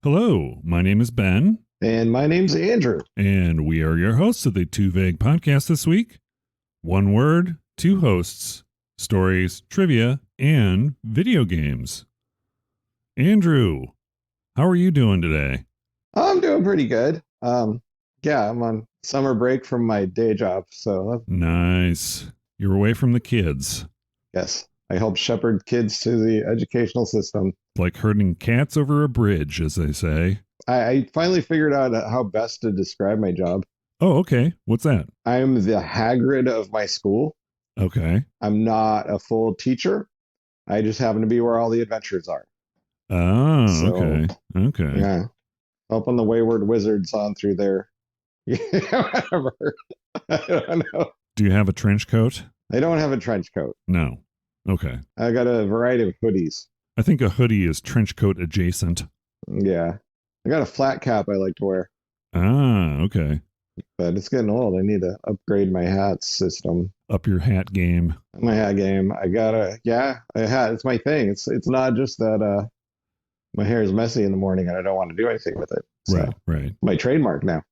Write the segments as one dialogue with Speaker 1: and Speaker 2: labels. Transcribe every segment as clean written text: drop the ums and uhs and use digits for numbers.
Speaker 1: Hello, my name is Ben,
Speaker 2: And my name's Andrew.
Speaker 1: and we are your hosts of the Too Vague podcast this week. One word, two hosts, stories, trivia, and video games. Andrew, how are you doing today?
Speaker 2: I'm doing pretty good. I'm on summer break from my day job, so
Speaker 1: Nice. You're away from the kids.
Speaker 2: yes, I help shepherd kids to the educational system.
Speaker 1: Like herding cats over a bridge, as they say.
Speaker 2: I finally figured out how best to describe my job.
Speaker 1: Oh, okay. What's that?
Speaker 2: I'm the Hagrid of my school.
Speaker 1: Okay.
Speaker 2: I'm not a full teacher. I just happen to be where all the adventures are.
Speaker 1: Oh,
Speaker 2: So,
Speaker 1: okay. Okay.
Speaker 2: Yeah, helping the wayward wizards on through their whatever. I don't know.
Speaker 1: Do you have a trench coat?
Speaker 2: I don't have a trench coat.
Speaker 1: No. Okay.
Speaker 2: I got a variety of hoodies.
Speaker 1: I think a hoodie is trench coat adjacent.
Speaker 2: Yeah. I got a flat cap I like to wear,
Speaker 1: Ah, okay.
Speaker 2: but it's getting old. I need to upgrade my hat system.
Speaker 1: Up your hat game.
Speaker 2: My hat game. A hat. It's my thing. It's not just that my hair is messy in the morning and I don't want to do anything with it. So,
Speaker 1: Right.
Speaker 2: my trademark now.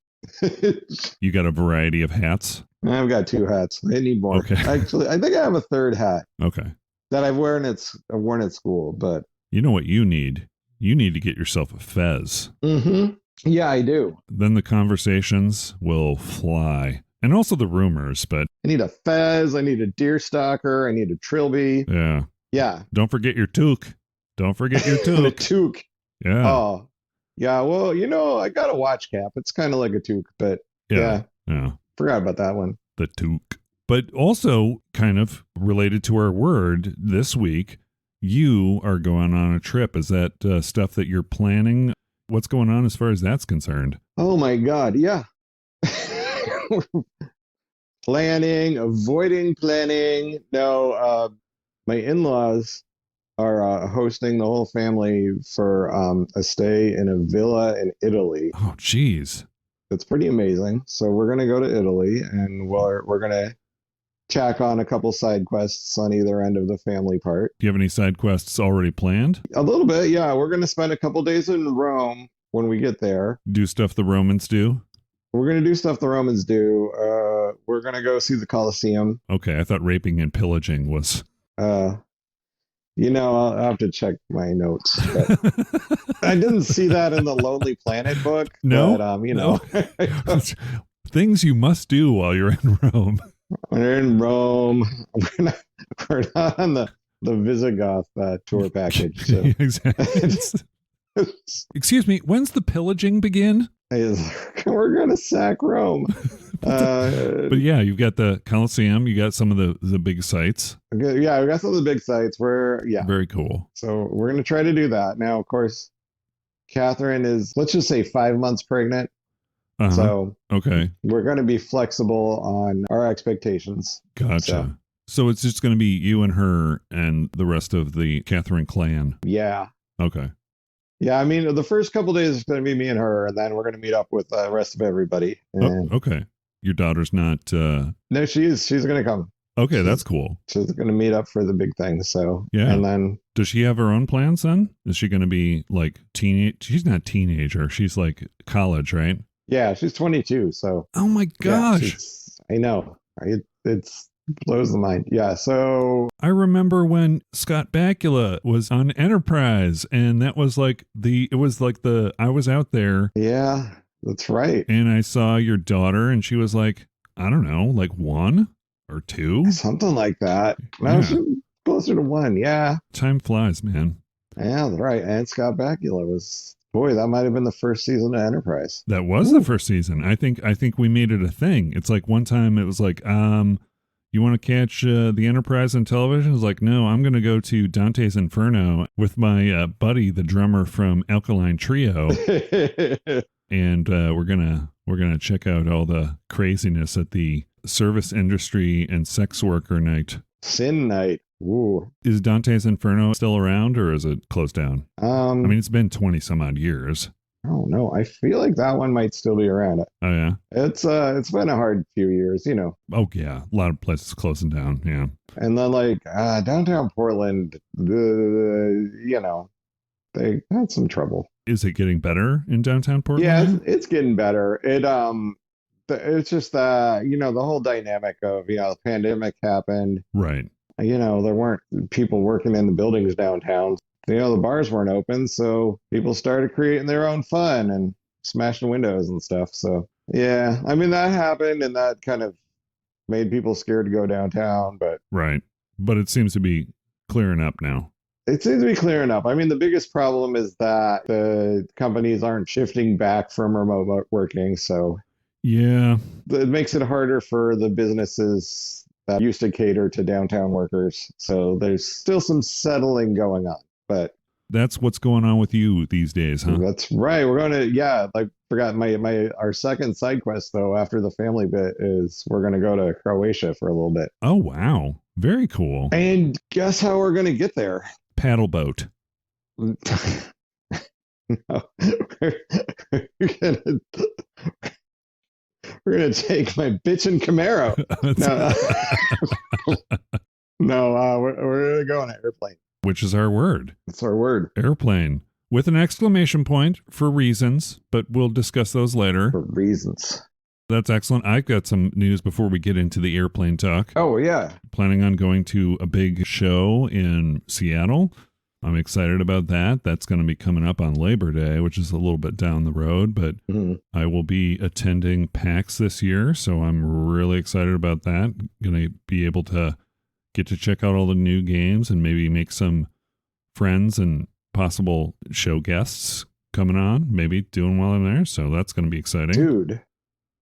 Speaker 1: You got a variety of hats?
Speaker 2: I've got two hats. I need more.
Speaker 1: Okay.
Speaker 2: Actually, I think I have a third hat
Speaker 1: Okay.
Speaker 2: that I've worn at school, but
Speaker 1: You know what you need? You need to get yourself a fez.
Speaker 2: yeah, I do.
Speaker 1: Then the conversations will fly. And also the rumors, but
Speaker 2: I need a fez. I need a deer stalker. I need a trilby.
Speaker 1: yeah.
Speaker 2: Yeah.
Speaker 1: Don't forget your toque. Don't forget your
Speaker 2: The
Speaker 1: toque.
Speaker 2: toque.
Speaker 1: Yeah.
Speaker 2: Oh, yeah. Well, I got a watch cap. It's kind of like a toque, but yeah, forgot about that one.
Speaker 1: The toque. But also kind of related to our word this week, you are going on a trip. Is that stuff that you're planning? What's going on as far as that's concerned?
Speaker 2: Oh my God. Yeah. Planning, avoiding planning. No, my in-laws are hosting the whole family for a stay in a villa in Italy.
Speaker 1: Oh, geez.
Speaker 2: It's pretty amazing. So we're going to go to Italy and we're going to tack on a couple side quests on either end of the family part.
Speaker 1: Do you have any side quests already planned?
Speaker 2: A little bit, yeah. We're going to spend a couple days in Rome when we get there.
Speaker 1: Do stuff the Romans do?
Speaker 2: We're going to do stuff the Romans do. We're going to go see the Colosseum.
Speaker 1: Okay, I thought raping and pillaging was...
Speaker 2: I'll have to check my notes. But I didn't see that in the Lonely Planet book.
Speaker 1: No?
Speaker 2: But,
Speaker 1: No. Things you must do while you're in Rome.
Speaker 2: We're in Rome. We're not on the Visigoth tour package. So.
Speaker 1: Exactly. Excuse me, when's the pillaging begin?
Speaker 2: We're going to sack Rome.
Speaker 1: But yeah, you've got the Colosseum. You got some of the big sites.
Speaker 2: Yeah, we got some of the big sites.
Speaker 1: Very cool.
Speaker 2: So we're going to try to do that. Now, of course, Catherine is, let's just say 5 months pregnant.
Speaker 1: Uh-huh.
Speaker 2: So
Speaker 1: okay,
Speaker 2: we're going to be flexible on our expectations.
Speaker 1: Gotcha. So it's just going to be you and her and the rest of the Catherine clan.
Speaker 2: Yeah.
Speaker 1: Okay.
Speaker 2: Yeah, I mean, the first couple days is going to be me and her, and then we're going to meet up with the rest of everybody. And
Speaker 1: okay. Your daughter's not...
Speaker 2: No, she is. She's going to come.
Speaker 1: Okay, that's cool.
Speaker 2: She's going to meet up for the big thing. So,
Speaker 1: yeah.
Speaker 2: And then...
Speaker 1: Does she have her own plans then? Is she going to be like teenage? She's not teenager. She's like college, right?
Speaker 2: Yeah, she's 22. So...
Speaker 1: Oh my gosh.
Speaker 2: Yeah, I know. It's blows the mind. Yeah, so...
Speaker 1: I remember when Scott Bakula was on Enterprise, and that was like I was out there.
Speaker 2: Yeah, that's right.
Speaker 1: And I saw your daughter, and she was like, I don't know, like 1 or 2?
Speaker 2: Something like that. No, she was closer to 1, yeah.
Speaker 1: Time flies, man.
Speaker 2: Yeah, that's right. And Scott Bakula was... Boy, that might have been the first season of Enterprise.
Speaker 1: That was the first season. I think we made it a thing. It's like one time it was like, you want to catch the Enterprise on television? It's like, no, I'm going to go to Dante's Inferno with my buddy, the drummer from Alkaline Trio, and we're gonna check out all the craziness at the service industry and sex worker night.
Speaker 2: Sin night. Ooh.
Speaker 1: Is Dante's Inferno still around, or is it closed down? I mean, it's been 20 some odd years.
Speaker 2: I don't know. I feel like that one might still be around.
Speaker 1: Oh yeah.
Speaker 2: It's been a hard few years,
Speaker 1: Oh yeah, a lot of places closing down. Yeah.
Speaker 2: And then like downtown Portland, they had some trouble.
Speaker 1: Is it getting better in downtown Portland?
Speaker 2: Yeah, it's getting better. It's just the whole dynamic of the pandemic happened.
Speaker 1: Right.
Speaker 2: There weren't people working in the buildings downtown. The bars weren't open, so people started creating their own fun and smashing windows and stuff. So yeah, I mean that happened, and that kind of made people scared to go downtown. But
Speaker 1: right. But it seems to be clearing up now.
Speaker 2: It seems to be clearing up. I mean, the biggest problem is that the companies aren't shifting back from remote working. So
Speaker 1: yeah,
Speaker 2: it makes it harder for the businesses that used to cater to downtown workers. So there's still some settling going on, but
Speaker 1: that's what's going on with you these days, huh?
Speaker 2: That's right. We're going to, I forgot our second side quest though, after the family bit is we're going to go to Croatia for a little bit.
Speaker 1: Oh, wow. Very cool.
Speaker 2: And guess how we're going to get there?
Speaker 1: Paddle boat.
Speaker 2: No, we're gonna take my bitchin' Camaro. No, we're gonna go on an airplane.
Speaker 1: Which is our word.
Speaker 2: It's our word.
Speaker 1: Airplane. With an exclamation point for reasons, but we'll discuss those later.
Speaker 2: For reasons.
Speaker 1: That's excellent. I've got some news before we get into the airplane talk.
Speaker 2: Oh, yeah.
Speaker 1: Planning on going to a big show in Seattle. I'm excited about that. That's going to be coming up on Labor Day, which is a little bit down the road, but I will be attending PAX this year, so I'm really excited about that. Going to be able to get to check out all the new games and maybe make some friends and possible show guests coming on, maybe doing while I'm there, so that's going to be exciting.
Speaker 2: Dude,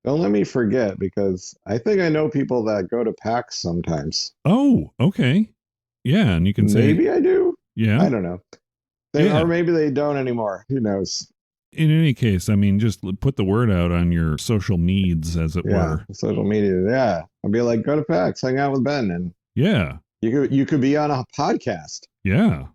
Speaker 2: don't let me forget, because I think I know people that go to PAX sometimes.
Speaker 1: Oh, okay. Yeah, and you can say...
Speaker 2: Maybe I do.
Speaker 1: Yeah.
Speaker 2: I don't know. Or maybe they don't anymore. Who knows?
Speaker 1: In any case, I mean, just put the word out on your social meds, as it were.
Speaker 2: Social media. Yeah. I'll be like, go to PAX, hang out with Ben. And
Speaker 1: yeah.
Speaker 2: You could be on a podcast.
Speaker 1: Yeah.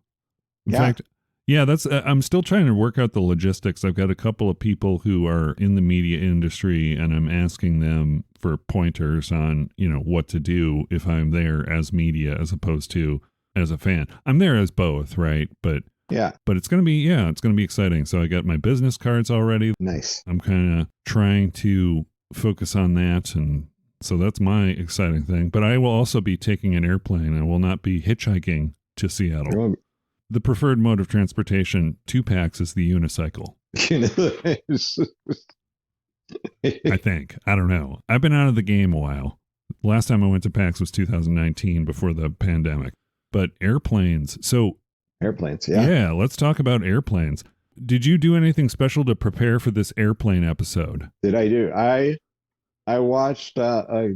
Speaker 1: In fact, that's, I'm still trying to work out the logistics. I've got a couple of people who are in the media industry, and I'm asking them for pointers on, what to do if I'm there as media as opposed to as a fan. I'm there as both, right? But it's going to be exciting. So I got my business cards already.
Speaker 2: Nice.
Speaker 1: I'm kind of trying to focus on that. And so that's my exciting thing. But I will also be taking an airplane. I will not be hitchhiking to Seattle. The preferred mode of transportation to PAX is the unicycle. I think. I don't know. I've been out of the game a while. Last time I went to PAX was 2019 before the pandemic. But airplanes. So
Speaker 2: airplanes,
Speaker 1: yeah. Let's talk about airplanes. Did you do anything special to prepare for this airplane episode?
Speaker 2: Did I do? I watched a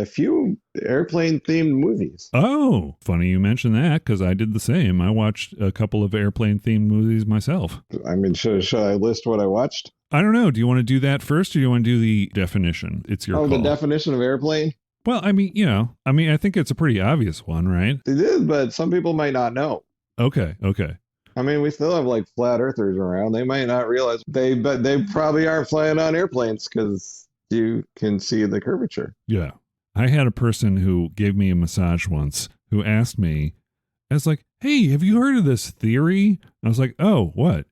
Speaker 2: few airplane themed movies.
Speaker 1: Oh, funny you mentioned that, because I did the same. I watched a couple of airplane themed movies myself. I
Speaker 2: mean, should I list what I watched?
Speaker 1: I don't know. Do you want to do that first, or do you want to do the definition? It's your call.
Speaker 2: The definition of airplane?
Speaker 1: Well, I mean, I think it's a pretty obvious one, right?
Speaker 2: It is, but some people might not know.
Speaker 1: Okay.
Speaker 2: I mean, we still have like flat earthers around. They might not realize but they probably aren't flying on airplanes because you can see the curvature.
Speaker 1: Yeah. I had a person who gave me a massage once who asked me, I was like, hey, have you heard of this theory? I was like, oh, what?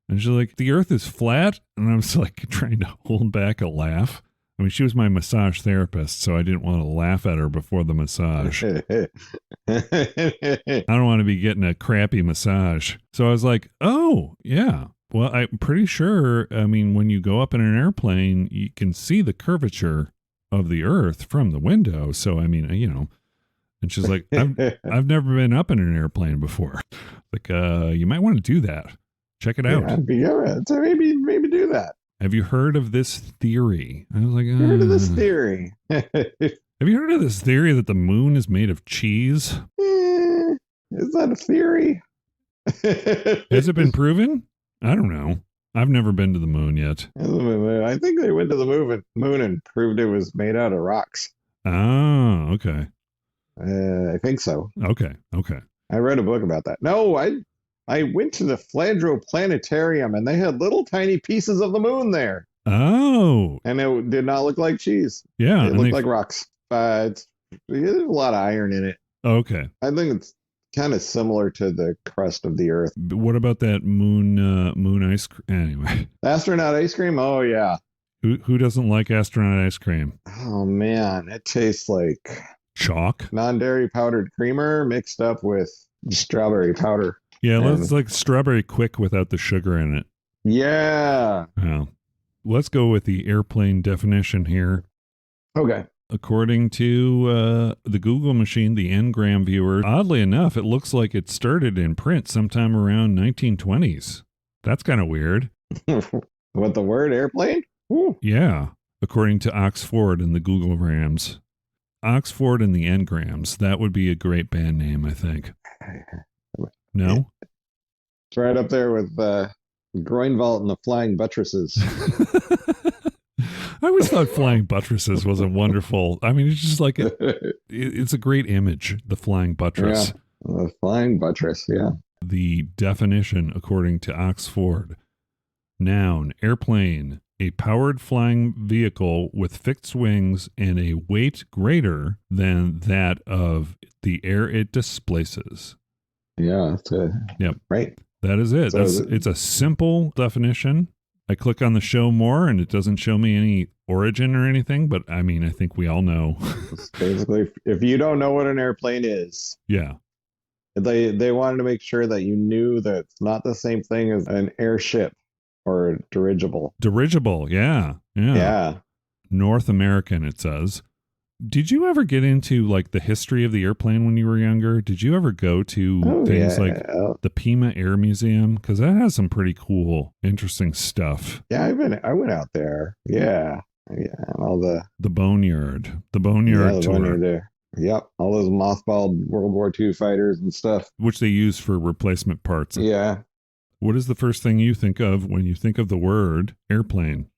Speaker 1: And she's like, the earth is flat? And I was like trying to hold back a laugh. I mean, she was my massage therapist, so I didn't want to laugh at her before the massage. I don't want to be getting a crappy massage. So I was like, oh, yeah. Well, I'm pretty sure, I mean, when you go up in an airplane, you can see the curvature of the earth from the window. So, I mean, and she's like, I've never been up in an airplane before. Like, you might want to do that. Check it out.
Speaker 2: So maybe do that.
Speaker 1: Have you heard of this theory? I was like,
Speaker 2: heard of this theory?
Speaker 1: Have you heard of this theory that the moon is made of cheese?
Speaker 2: Is that a theory?
Speaker 1: Has it been proven? I don't know. I've never been to the moon yet.
Speaker 2: I think they went to the moon and proved it was made out of rocks.
Speaker 1: Oh, okay.
Speaker 2: I think so.
Speaker 1: Okay.
Speaker 2: I read a book about that. No, I went to the Flandreau Planetarium, and they had little tiny pieces of the moon there.
Speaker 1: Oh.
Speaker 2: And it did not look like cheese.
Speaker 1: Yeah.
Speaker 2: It looked like rocks. There's a lot of iron in it.
Speaker 1: Okay.
Speaker 2: I think it's kind of similar to the crust of the Earth.
Speaker 1: What about that moon ice cream? Anyway,
Speaker 2: Astronaut ice cream? Oh, yeah.
Speaker 1: who doesn't like astronaut ice cream?
Speaker 2: Oh, man. It tastes like
Speaker 1: Chalk?
Speaker 2: non-dairy powdered creamer mixed up with strawberry powder.
Speaker 1: Yeah,
Speaker 2: And
Speaker 1: let's like strawberry quick without the sugar in it.
Speaker 2: yeah.
Speaker 1: Oh. Let's go with the airplane definition here.
Speaker 2: Okay.
Speaker 1: According to the Google machine, the Ngram viewer, oddly enough, it looks like it started in print sometime around 1920s. That's kind of weird.
Speaker 2: What, the word airplane? Ooh.
Speaker 1: Yeah, according to Oxford and the Googlegrams. Oxford and the Ngrams. That would be a great band name, I think. No?
Speaker 2: It's right up there with groin vault and the flying buttresses.
Speaker 1: I always thought flying buttresses was a wonderful. I mean, it's just like it's a great image. The flying buttress.
Speaker 2: Yeah, the flying buttress. Yeah.
Speaker 1: The definition, according to Oxford: noun, airplane, a powered flying vehicle with fixed wings and a weight greater than that of the air it displaces.
Speaker 2: Yeah.
Speaker 1: Yep.
Speaker 2: Right.
Speaker 1: That is it.
Speaker 2: So
Speaker 1: It's a simple definition. I click on the show more and it doesn't show me any origin or anything, but I mean, I think we all know.
Speaker 2: Basically, if you don't know what an airplane is,
Speaker 1: Yeah.
Speaker 2: they wanted to make sure that you knew that it's not the same thing as an airship or a dirigible.
Speaker 1: Dirigible. Yeah.
Speaker 2: Yeah.
Speaker 1: North American, it says. Did you ever get into like the history of the airplane when you were younger? Did you ever go to things like the Pima Air Museum? Because that has some pretty cool, interesting stuff.
Speaker 2: Yeah, I went out there. Yeah. Yeah. And all the
Speaker 1: Boneyard tour.
Speaker 2: Boneyard there. Yep. All those mothballed World War II fighters and stuff.
Speaker 1: Which they use for replacement parts.
Speaker 2: Yeah.
Speaker 1: What is the first thing you think of when you think of the word airplane?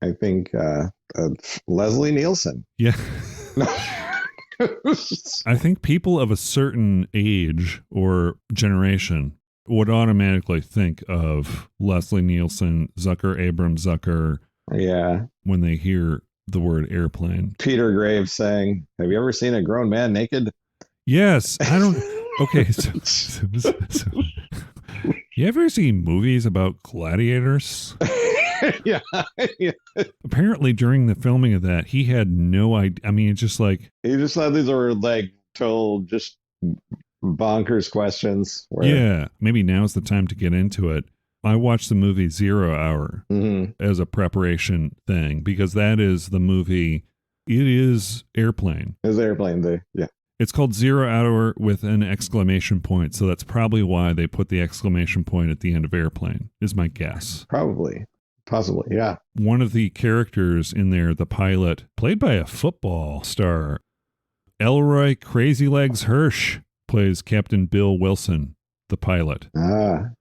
Speaker 2: I think Leslie Nielsen.
Speaker 1: Yeah. I think people of a certain age or generation would automatically think of Leslie Nielsen, Zucker, Abram Zucker.
Speaker 2: Yeah.
Speaker 1: When they hear the word airplane.
Speaker 2: Peter Graves saying, "Have you ever seen a grown man naked?"
Speaker 1: Yes. I don't. Okay. So you ever see movies about gladiators?
Speaker 2: Yeah.
Speaker 1: Apparently, during the filming of that, he had no idea. I mean, it's just like
Speaker 2: he just thought these were like total just bonkers questions.
Speaker 1: Yeah, maybe now's the time to get into it. I watched the movie 0 Hour as a preparation thing because that is the movie. It is airplane.
Speaker 2: It's airplane day. Yeah.
Speaker 1: It's called 0 Hour with an exclamation point, so that's probably why they put the exclamation point at the end of airplane. Is my guess.
Speaker 2: Possibly, yeah.
Speaker 1: One of the characters in there, the pilot, played by a football star, Elroy Crazy Legs Hirsch, plays Captain Bill Wilson, the pilot.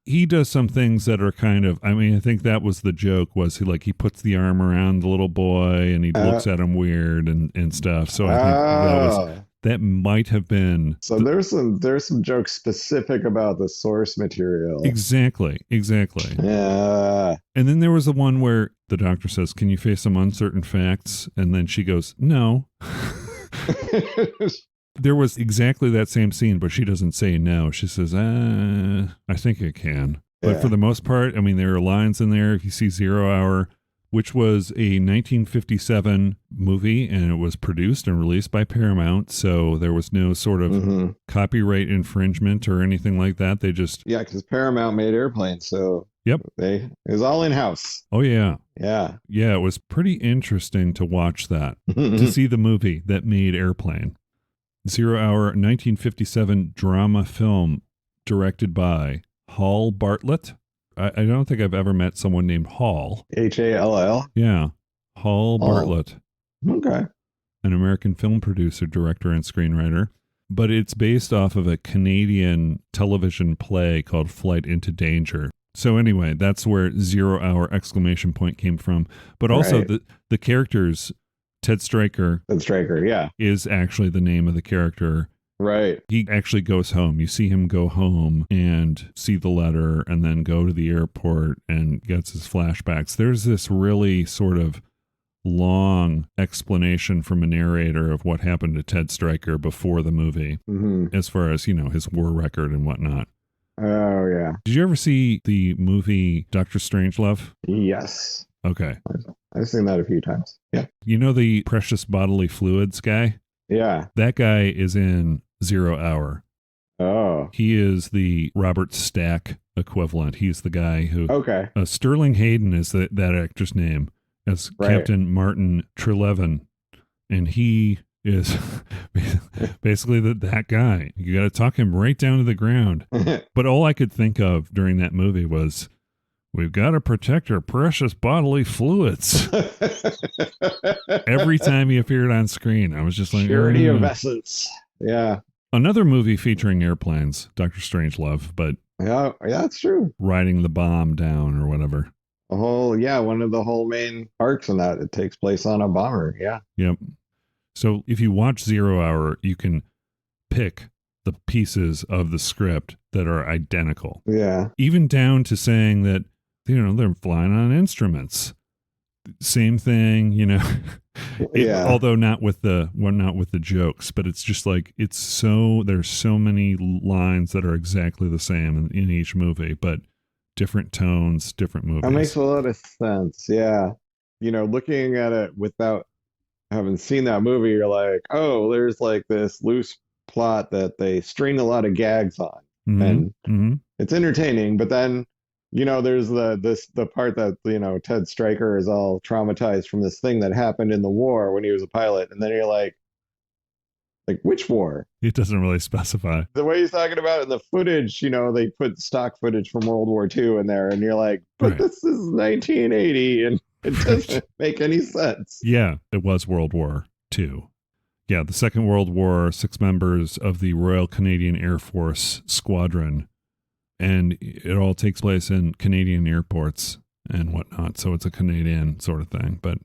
Speaker 1: He does some things that are kind of, I mean, I think that was the joke, was he puts the arm around the little boy and he looks at him weird and stuff. So I think that might have been.
Speaker 2: So there's some jokes specific about the source material.
Speaker 1: Exactly.
Speaker 2: Yeah.
Speaker 1: And then there was the one where the doctor says, "Can you face some uncertain facts?" And then she goes, "No." There was exactly that same scene, but she doesn't say no. She says, I think I can. But for the most part, I mean, there are lines in there. If you see 0 Hour, which was a 1957 movie, and it was produced and released by Paramount, so there was no sort of copyright infringement or anything like that. They just...
Speaker 2: Yeah, because Paramount made airplanes, so...
Speaker 1: Yep.
Speaker 2: It was all in-house.
Speaker 1: Oh, yeah.
Speaker 2: Yeah.
Speaker 1: Yeah, it was pretty interesting to watch that, to see the movie that made Airplane. 0 Hour 1957 drama film directed by Hall Bartlett. I don't think I've ever met someone named Hall.
Speaker 2: Hall?
Speaker 1: Yeah. Hall Bartlett.
Speaker 2: Okay.
Speaker 1: An American film producer, director, and screenwriter. But it's based off of a Canadian television play called Flight into Danger. So anyway, that's where 0 Hour exclamation point came from. But also the characters, Ted Stryker.
Speaker 2: Yeah.
Speaker 1: Is actually the name of the character.
Speaker 2: Right.
Speaker 1: He actually goes home. You see him go home and see the letter and then go to the airport and gets his flashbacks. There's this really sort of long explanation from a narrator of what happened to Ted Stryker before the movie, as far as, his war record and whatnot.
Speaker 2: Oh, yeah.
Speaker 1: Did you ever see the movie Dr. Strangelove?
Speaker 2: Yes.
Speaker 1: Okay.
Speaker 2: I've seen that a few times. Yeah.
Speaker 1: You know the precious bodily fluids guy?
Speaker 2: Yeah.
Speaker 1: That guy is in 0 Hour.
Speaker 2: Oh.
Speaker 1: He is the Robert Stack equivalent. He's the guy who...
Speaker 2: Okay.
Speaker 1: Sterling Hayden is that actor's name, as Captain Martin Treleaven. And he is basically that guy. You got to talk him right down to the ground. But all I could think of during that movie was, we've got to protect our precious bodily fluids. Every time he appeared on screen, I was just like...
Speaker 2: Purity of essence. Yeah.
Speaker 1: Another movie featuring airplanes, Dr. Strangelove, but...
Speaker 2: Yeah, that's true.
Speaker 1: Riding the bomb down or whatever.
Speaker 2: One of the whole main arcs in that, it takes place on a bomber. Yeah.
Speaker 1: Yep. So if you watch 0 Hour, you can pick the pieces of the script that are identical.
Speaker 2: Yeah.
Speaker 1: Even down to saying that, they're flying on instruments. Same thing, although not with the jokes, but it's just like, there's so many lines that are exactly the same in each movie, but different tones, different movies.
Speaker 2: That makes a lot of sense. Yeah. Looking at it without having seen that movie, you're like, oh, there's like this loose plot that they string a lot of gags on, and it's entertaining, but then there's the part that Ted Stryker is all traumatized from this thing that happened in the war when he was a pilot, and then you're like which war?
Speaker 1: It doesn't really specify.
Speaker 2: The way he's talking about it in the footage, they put stock footage from World War II in there, and you're like, but this is 1980, and it doesn't make any sense.
Speaker 1: Yeah, it was World War II. Yeah, the Second World War, 6 members of the Royal Canadian Air Force Squadron. And it all takes place in Canadian airports and whatnot. So it's a Canadian sort of thing. But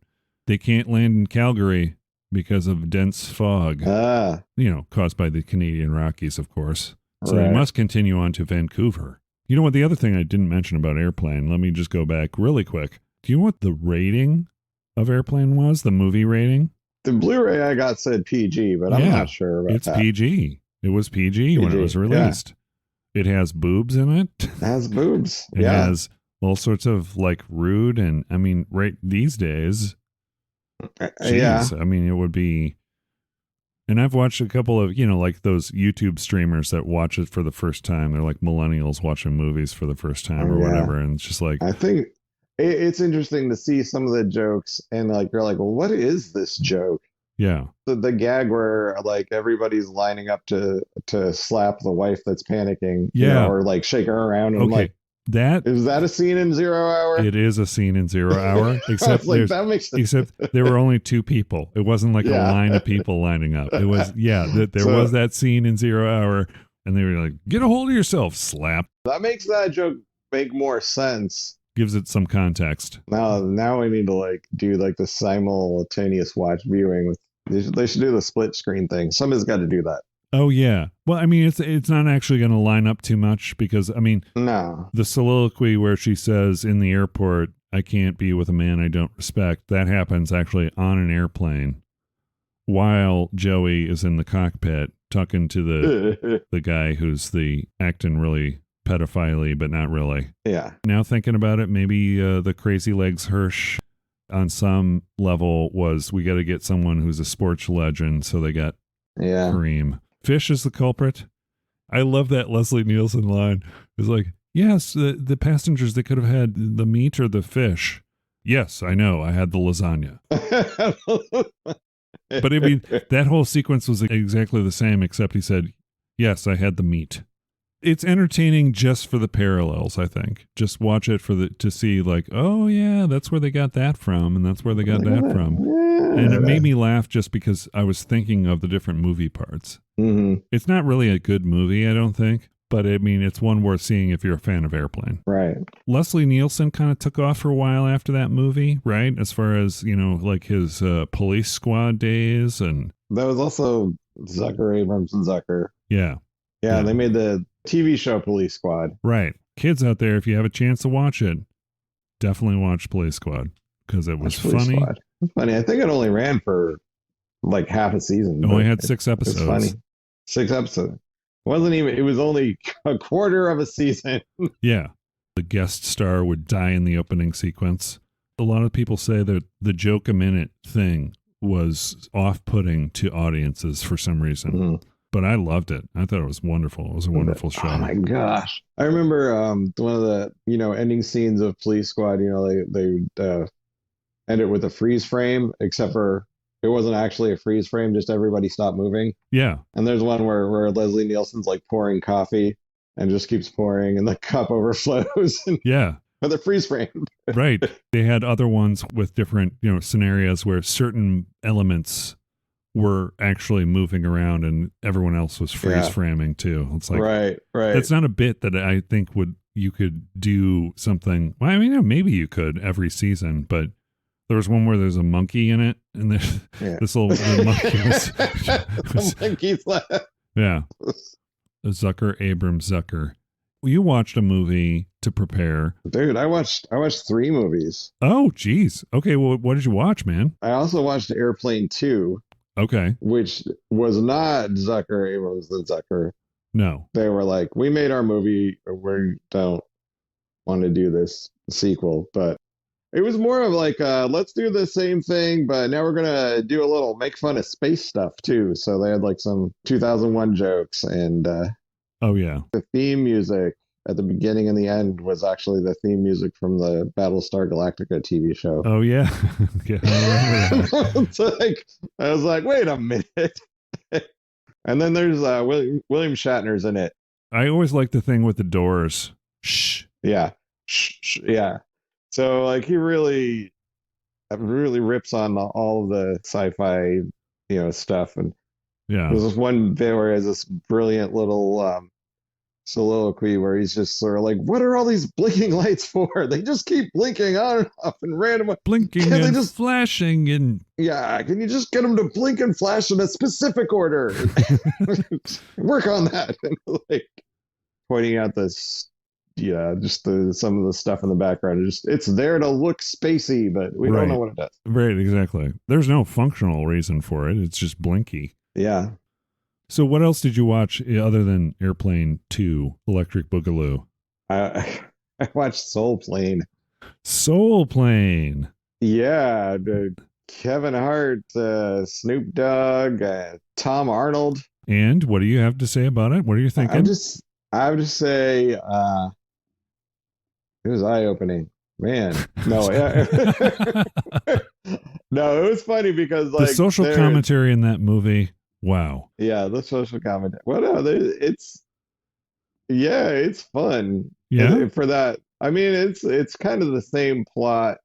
Speaker 1: they can't land in Calgary because of dense fog, caused by the Canadian Rockies, of course. So they must continue on to Vancouver. You know what? The other thing I didn't mention about Airplane, let me just go back really quick. Do you know what the rating of Airplane was? The movie rating?
Speaker 2: The Blu-ray I got said PG, but I'm not sure about
Speaker 1: that. It's PG. It was PG when it was released. Yeah. It has boobs in it.
Speaker 2: It has boobs.
Speaker 1: It has all sorts of rude and, right these days. Geez, it would be. And I've watched a couple of, those YouTube streamers that watch it for the first time. They're like millennials watching movies for the first time or whatever. And it's just like.
Speaker 2: I think it's interesting to see some of the jokes and you're like, well, what is this joke?
Speaker 1: Yeah.
Speaker 2: The gag where everybody's lining up to slap the wife that's panicking, or shake her around. And is that a scene in 0 Hour?
Speaker 1: It is a scene in 0 Hour, except that makes sense. Except there were only 2 people. It wasn't a line of people lining up. It was was that scene in 0 Hour, and they were like, "Get a hold of yourself, slap."
Speaker 2: That makes that joke make more sense.
Speaker 1: Gives it some context.
Speaker 2: Now we need to do the simultaneous watch viewing with. They should do the split screen thing. Somebody's got to do that.
Speaker 1: Oh yeah. Well, it's not actually going to line up too much because
Speaker 2: no.
Speaker 1: The soliloquy where she says in the airport, "I can't be with a man I don't respect," that happens actually on an airplane, while Joey is in the cockpit talking to the guy who's acting really pedophile, but not really.
Speaker 2: Yeah.
Speaker 1: Now thinking about it, maybe the Crazy Legs Hirsch on some level was, we got to get someone who's a sports legend, so they got Kareem. Fish is the culprit. I love that Leslie Nielsen line. It's like, yes, the passengers, they could have had the meat or the fish. Yes, I know, I had the lasagna. But that whole sequence was exactly the same, except he said, yes, I had the meat. It's entertaining just for the parallels, I think. Just watch it to see oh yeah, that's where they got that from, and that's where they got that from. And it made me laugh just because I was thinking of the different movie parts.
Speaker 2: Mm-hmm.
Speaker 1: It's not really a good movie, I don't think, but it's one worth seeing if you're a fan of Airplane.
Speaker 2: Right.
Speaker 1: Leslie Nielsen kind of took off for a while after that movie, right? As far as, his Police Squad days. And
Speaker 2: that was also Zucker, Abrams and Zucker.
Speaker 1: Yeah.
Speaker 2: Yeah, they made the TV show Police Squad.
Speaker 1: Right. Kids out there, if you have a chance to watch it, definitely watch Police Squad because it was funny
Speaker 2: It's funny. I think it only ran for like half a season.
Speaker 1: It only
Speaker 2: But
Speaker 1: had 6 episodes.
Speaker 2: it's funny. 6 episodes. Wasn't even. It was only a quarter of a season.
Speaker 1: Yeah. The guest star would die in the opening sequence. A lot of people say that the joke a minute thing was off-putting to audiences for some reason.
Speaker 2: Mm-hmm.
Speaker 1: But I loved it. I thought it was wonderful. It was a wonderful show.
Speaker 2: Oh my gosh. I remember one of the, ending scenes of Police Squad, they end it with a freeze frame, except for it wasn't actually a freeze frame, just everybody stopped moving.
Speaker 1: Yeah.
Speaker 2: And there's one where Leslie Nielsen's like pouring coffee and just keeps pouring and the cup overflows.
Speaker 1: Yeah.
Speaker 2: With a freeze frame.
Speaker 1: Right. They had other ones with different, scenarios where certain elements were actually moving around and everyone else was freeze framing too. It's like,
Speaker 2: right.
Speaker 1: It's not a bit that I think you could do something. Well, I mean, maybe you could every season, but there was one where there's a monkey in it, and there's this little monkey was
Speaker 2: monkey's
Speaker 1: yeah, Zucker, Abrams Zucker. Well, you watched a movie to prepare,
Speaker 2: dude. I watched 3 movies.
Speaker 1: Oh, geez. Okay, well, what did you watch, man?
Speaker 2: I also watched Airplane 2.
Speaker 1: Okay.
Speaker 2: Which was not Zucker Abrams and Zucker.
Speaker 1: No.
Speaker 2: They were like, we made our movie. We don't want to do this sequel. But it was more of like, let's do the same thing, but now we're going to do a little make fun of space stuff too. So they had like some 2001 jokes and
Speaker 1: oh, yeah.
Speaker 2: The theme music at the beginning and the end was actually the theme music from the Battlestar Galactica TV show.
Speaker 1: Oh, yeah. Yeah, I remember that.
Speaker 2: It's like, I was like, wait a minute. And then there's William Shatner's in it.
Speaker 1: I always like the thing with the doors. Shh.
Speaker 2: Yeah. Shh. Yeah. So like he really rips on all of the sci-fi, stuff. And
Speaker 1: yeah,
Speaker 2: there's this one bit where he has this brilliant little soliloquy where he's just sort of like, what are all these blinking lights for? They just keep blinking on and off and random.
Speaker 1: Blinking and just flashing and...
Speaker 2: Yeah, can you just get them to blink and flash in a specific order? Work on that. And like pointing out this, just some of the stuff in the background. It's there to look spacey, but we don't know what it does.
Speaker 1: Right, exactly. There's no functional reason for it. It's just blinky.
Speaker 2: Yeah.
Speaker 1: So what else did you watch other than Airplane 2, Electric Boogaloo?
Speaker 2: I watched Soul Plane.
Speaker 1: Soul Plane.
Speaker 2: Yeah. Kevin Hart, Snoop Dogg, Tom Arnold.
Speaker 1: And what do you have to say about it? What are you thinking?
Speaker 2: I would just say it was eye-opening. Man. No. No, it was funny because like
Speaker 1: the social commentary in that movie. Wow.
Speaker 2: Yeah, the social commentary. Well, no, it's fun.
Speaker 1: Yeah.
Speaker 2: For that, I mean, it's kind of the same plot.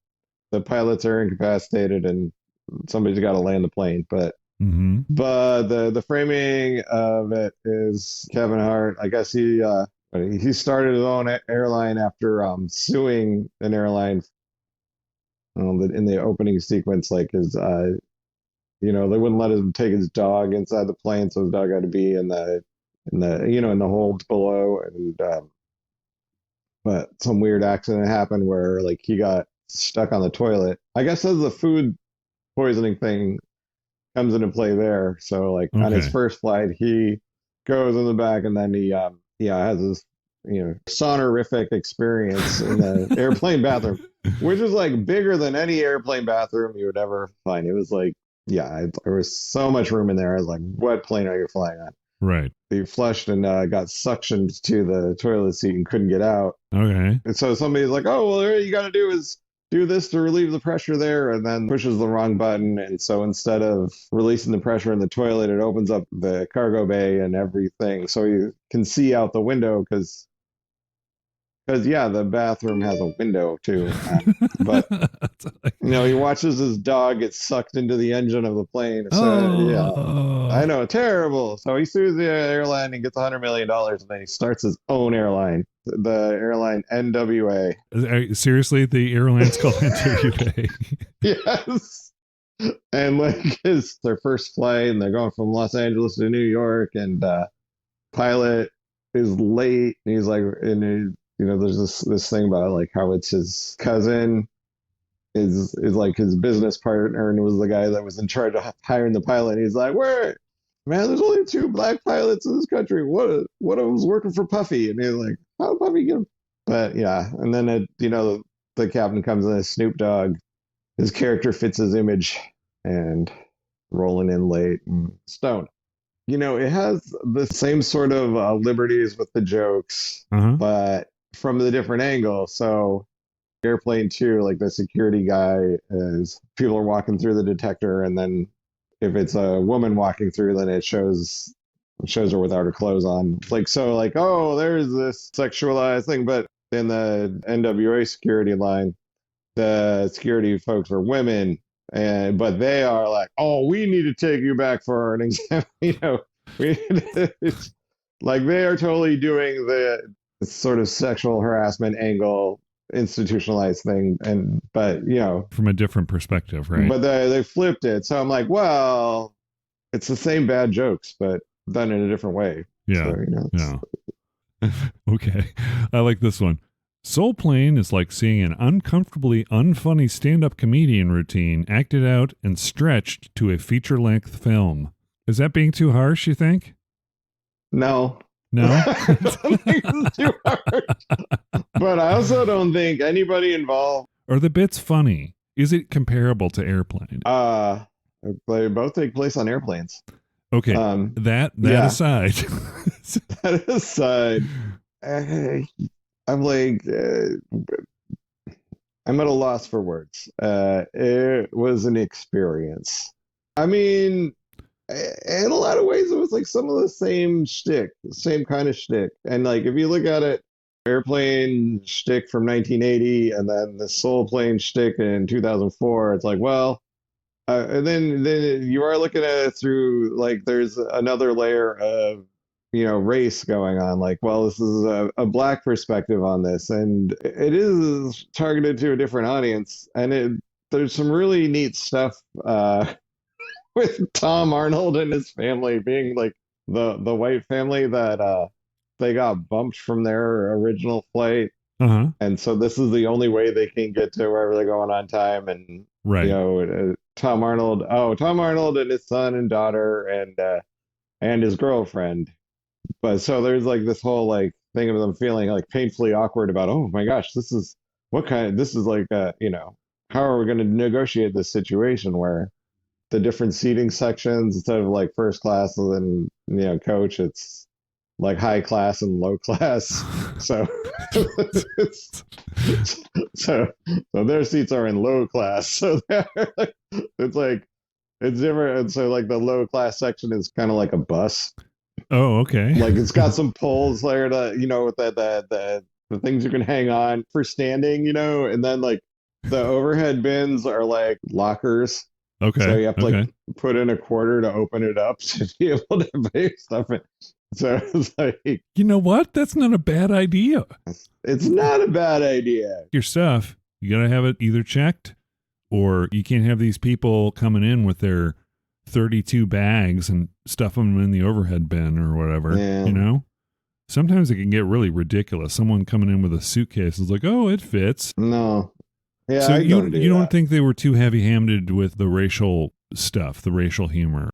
Speaker 2: The pilots are incapacitated and somebody's got to land the plane, but the framing of it is Kevin Hart. I guess he started his own airline after suing an airline. In the opening sequence, like his they wouldn't let him take his dog inside the plane, so his dog had to be in the in the holds below. And but some weird accident happened where like he got stuck on the toilet. I guess as the food poisoning thing comes into play there. So like on his first flight, he goes in the back and then he has this sonorific experience in the airplane bathroom, which is like bigger than any airplane bathroom you would ever find. It was like, there was so much room in there. I was like, what plane are you flying on?
Speaker 1: Right.
Speaker 2: He flushed and got suctioned to the toilet seat and couldn't get out.
Speaker 1: Okay.
Speaker 2: And so somebody's like, oh, well, all you got to do is do this to relieve the pressure there, and then pushes the wrong button. And so instead of releasing the pressure in the toilet, it opens up the cargo bay and everything. So you can see out the window because the bathroom has a window too. But he watches his dog get sucked into the engine of the plane. So I know, terrible. So he sues the airline and gets $100 million, and then he starts his own airline, the airline NWA.
Speaker 1: Seriously, the airline's called NWA.
Speaker 2: Yes. And like it's their first flight, and they're going from Los Angeles to New York, and pilot is late, and he's like, there's this thing about like how it's his cousin is like his business partner and was the guy that was in charge of hiring the pilot. He's like, "Where, man? There's only two black pilots in this country. What of them's working for Puffy?" And he's like, "How did Puffy get him?" But yeah, and then the captain comes in as Snoop Dogg. His character fits his image, and rolling in late and stoned. It has the same sort of liberties with the jokes, but from the different angle. So Airplane 2, like the security guy, is people are walking through the detector, and then if it's a woman walking through, then it shows her without her clothes on. Like, so like, oh, there's this sexualized thing. But in the NWA security line, the security folks are women, but they are like, oh, we need to take you back for an exam. It's like they are totally doing the sort of sexual harassment angle, institutionalized thing, but
Speaker 1: from a different perspective, right?
Speaker 2: But they flipped it, so I'm like, well, it's the same bad jokes, but done in a different way.
Speaker 1: Yeah,
Speaker 2: so,
Speaker 1: yeah. Okay, I like this one. Soul Plane is like seeing an uncomfortably unfunny stand-up comedian routine acted out and stretched to a feature-length film. Is that being too harsh, you think?
Speaker 2: No.
Speaker 1: I
Speaker 2: don't think it's too hard. But I also don't think anybody involved.
Speaker 1: Are the bits funny? Is it comparable to Airplane?
Speaker 2: They both take place on airplanes.
Speaker 1: Okay. That aside.
Speaker 2: That aside, I'm like, I'm at a loss for words. It was an experience. I mean, in a lot of ways, it was like some of the same shtick, same kind of shtick. And like, if you look at it, Airplane shtick from 1980, and then the Soul Plane shtick in 2004, it's like, well, and then you are looking at it through like there's another layer of race going on. Like, well, this is a black perspective on this, and it is targeted to a different audience, and there's some really neat stuff with Tom Arnold and his family being like the white family that they got bumped from their original flight. And so this is the only way they can get to wherever they're going on time. And Tom Arnold and his son and daughter and his girlfriend. But so there's like this whole like thing of them feeling like painfully awkward about, oh my gosh, this is like how are we going to negotiate this situation where the different seating sections, instead of like first class and then coach, it's like high class and low class. So so their seats are in low class. So it's different. And so like the low class section is kind of like a bus.
Speaker 1: Oh, okay.
Speaker 2: Like it's got some poles there to with the things you can hang on for standing, and then like the overhead bins are like lockers.
Speaker 1: Okay.
Speaker 2: So you have to like put in a quarter to open it up to be able to put your stuff in. So it's like,
Speaker 1: you know what? That's not a bad idea.
Speaker 2: It's not a bad idea.
Speaker 1: Your stuff, you got to have it either checked, or you can't have these people coming in with their 32 bags and stuff them in the overhead bin or whatever. Yeah. Sometimes it can get really ridiculous. Someone coming in with a suitcase is like, oh, it fits.
Speaker 2: No. Yeah,
Speaker 1: so you don't think they were too heavy-handed with the racial stuff, the racial humor?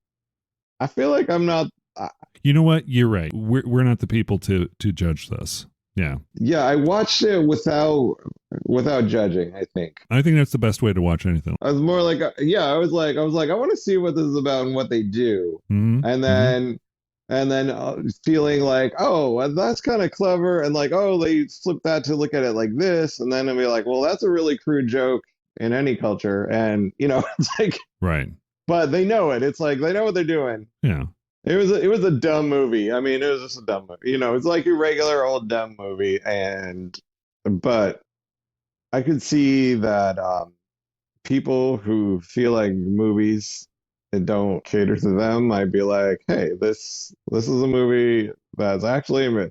Speaker 2: I feel like I'm not.
Speaker 1: You know what? You're right. We're not the people to judge this. Yeah.
Speaker 2: Yeah, I watched it without judging, I think.
Speaker 1: I think that's the best way to watch anything.
Speaker 2: I was more like, I was like, I want to see what this is about and what they do.
Speaker 1: Mm-hmm.
Speaker 2: And then feeling like, oh, that's kind of clever. And like, oh, they flip that to look at it like this. And then I'll be like, well, that's a really crude joke in any culture. And, it's like,
Speaker 1: right.
Speaker 2: But they know it. It's like, they know what they're doing.
Speaker 1: Yeah.
Speaker 2: It was a dumb movie. I mean, it was just a dumb movie. It's like your regular old dumb movie. But I could see that people who feel like movies that don't cater to them might be like, hey, this is a movie that's actually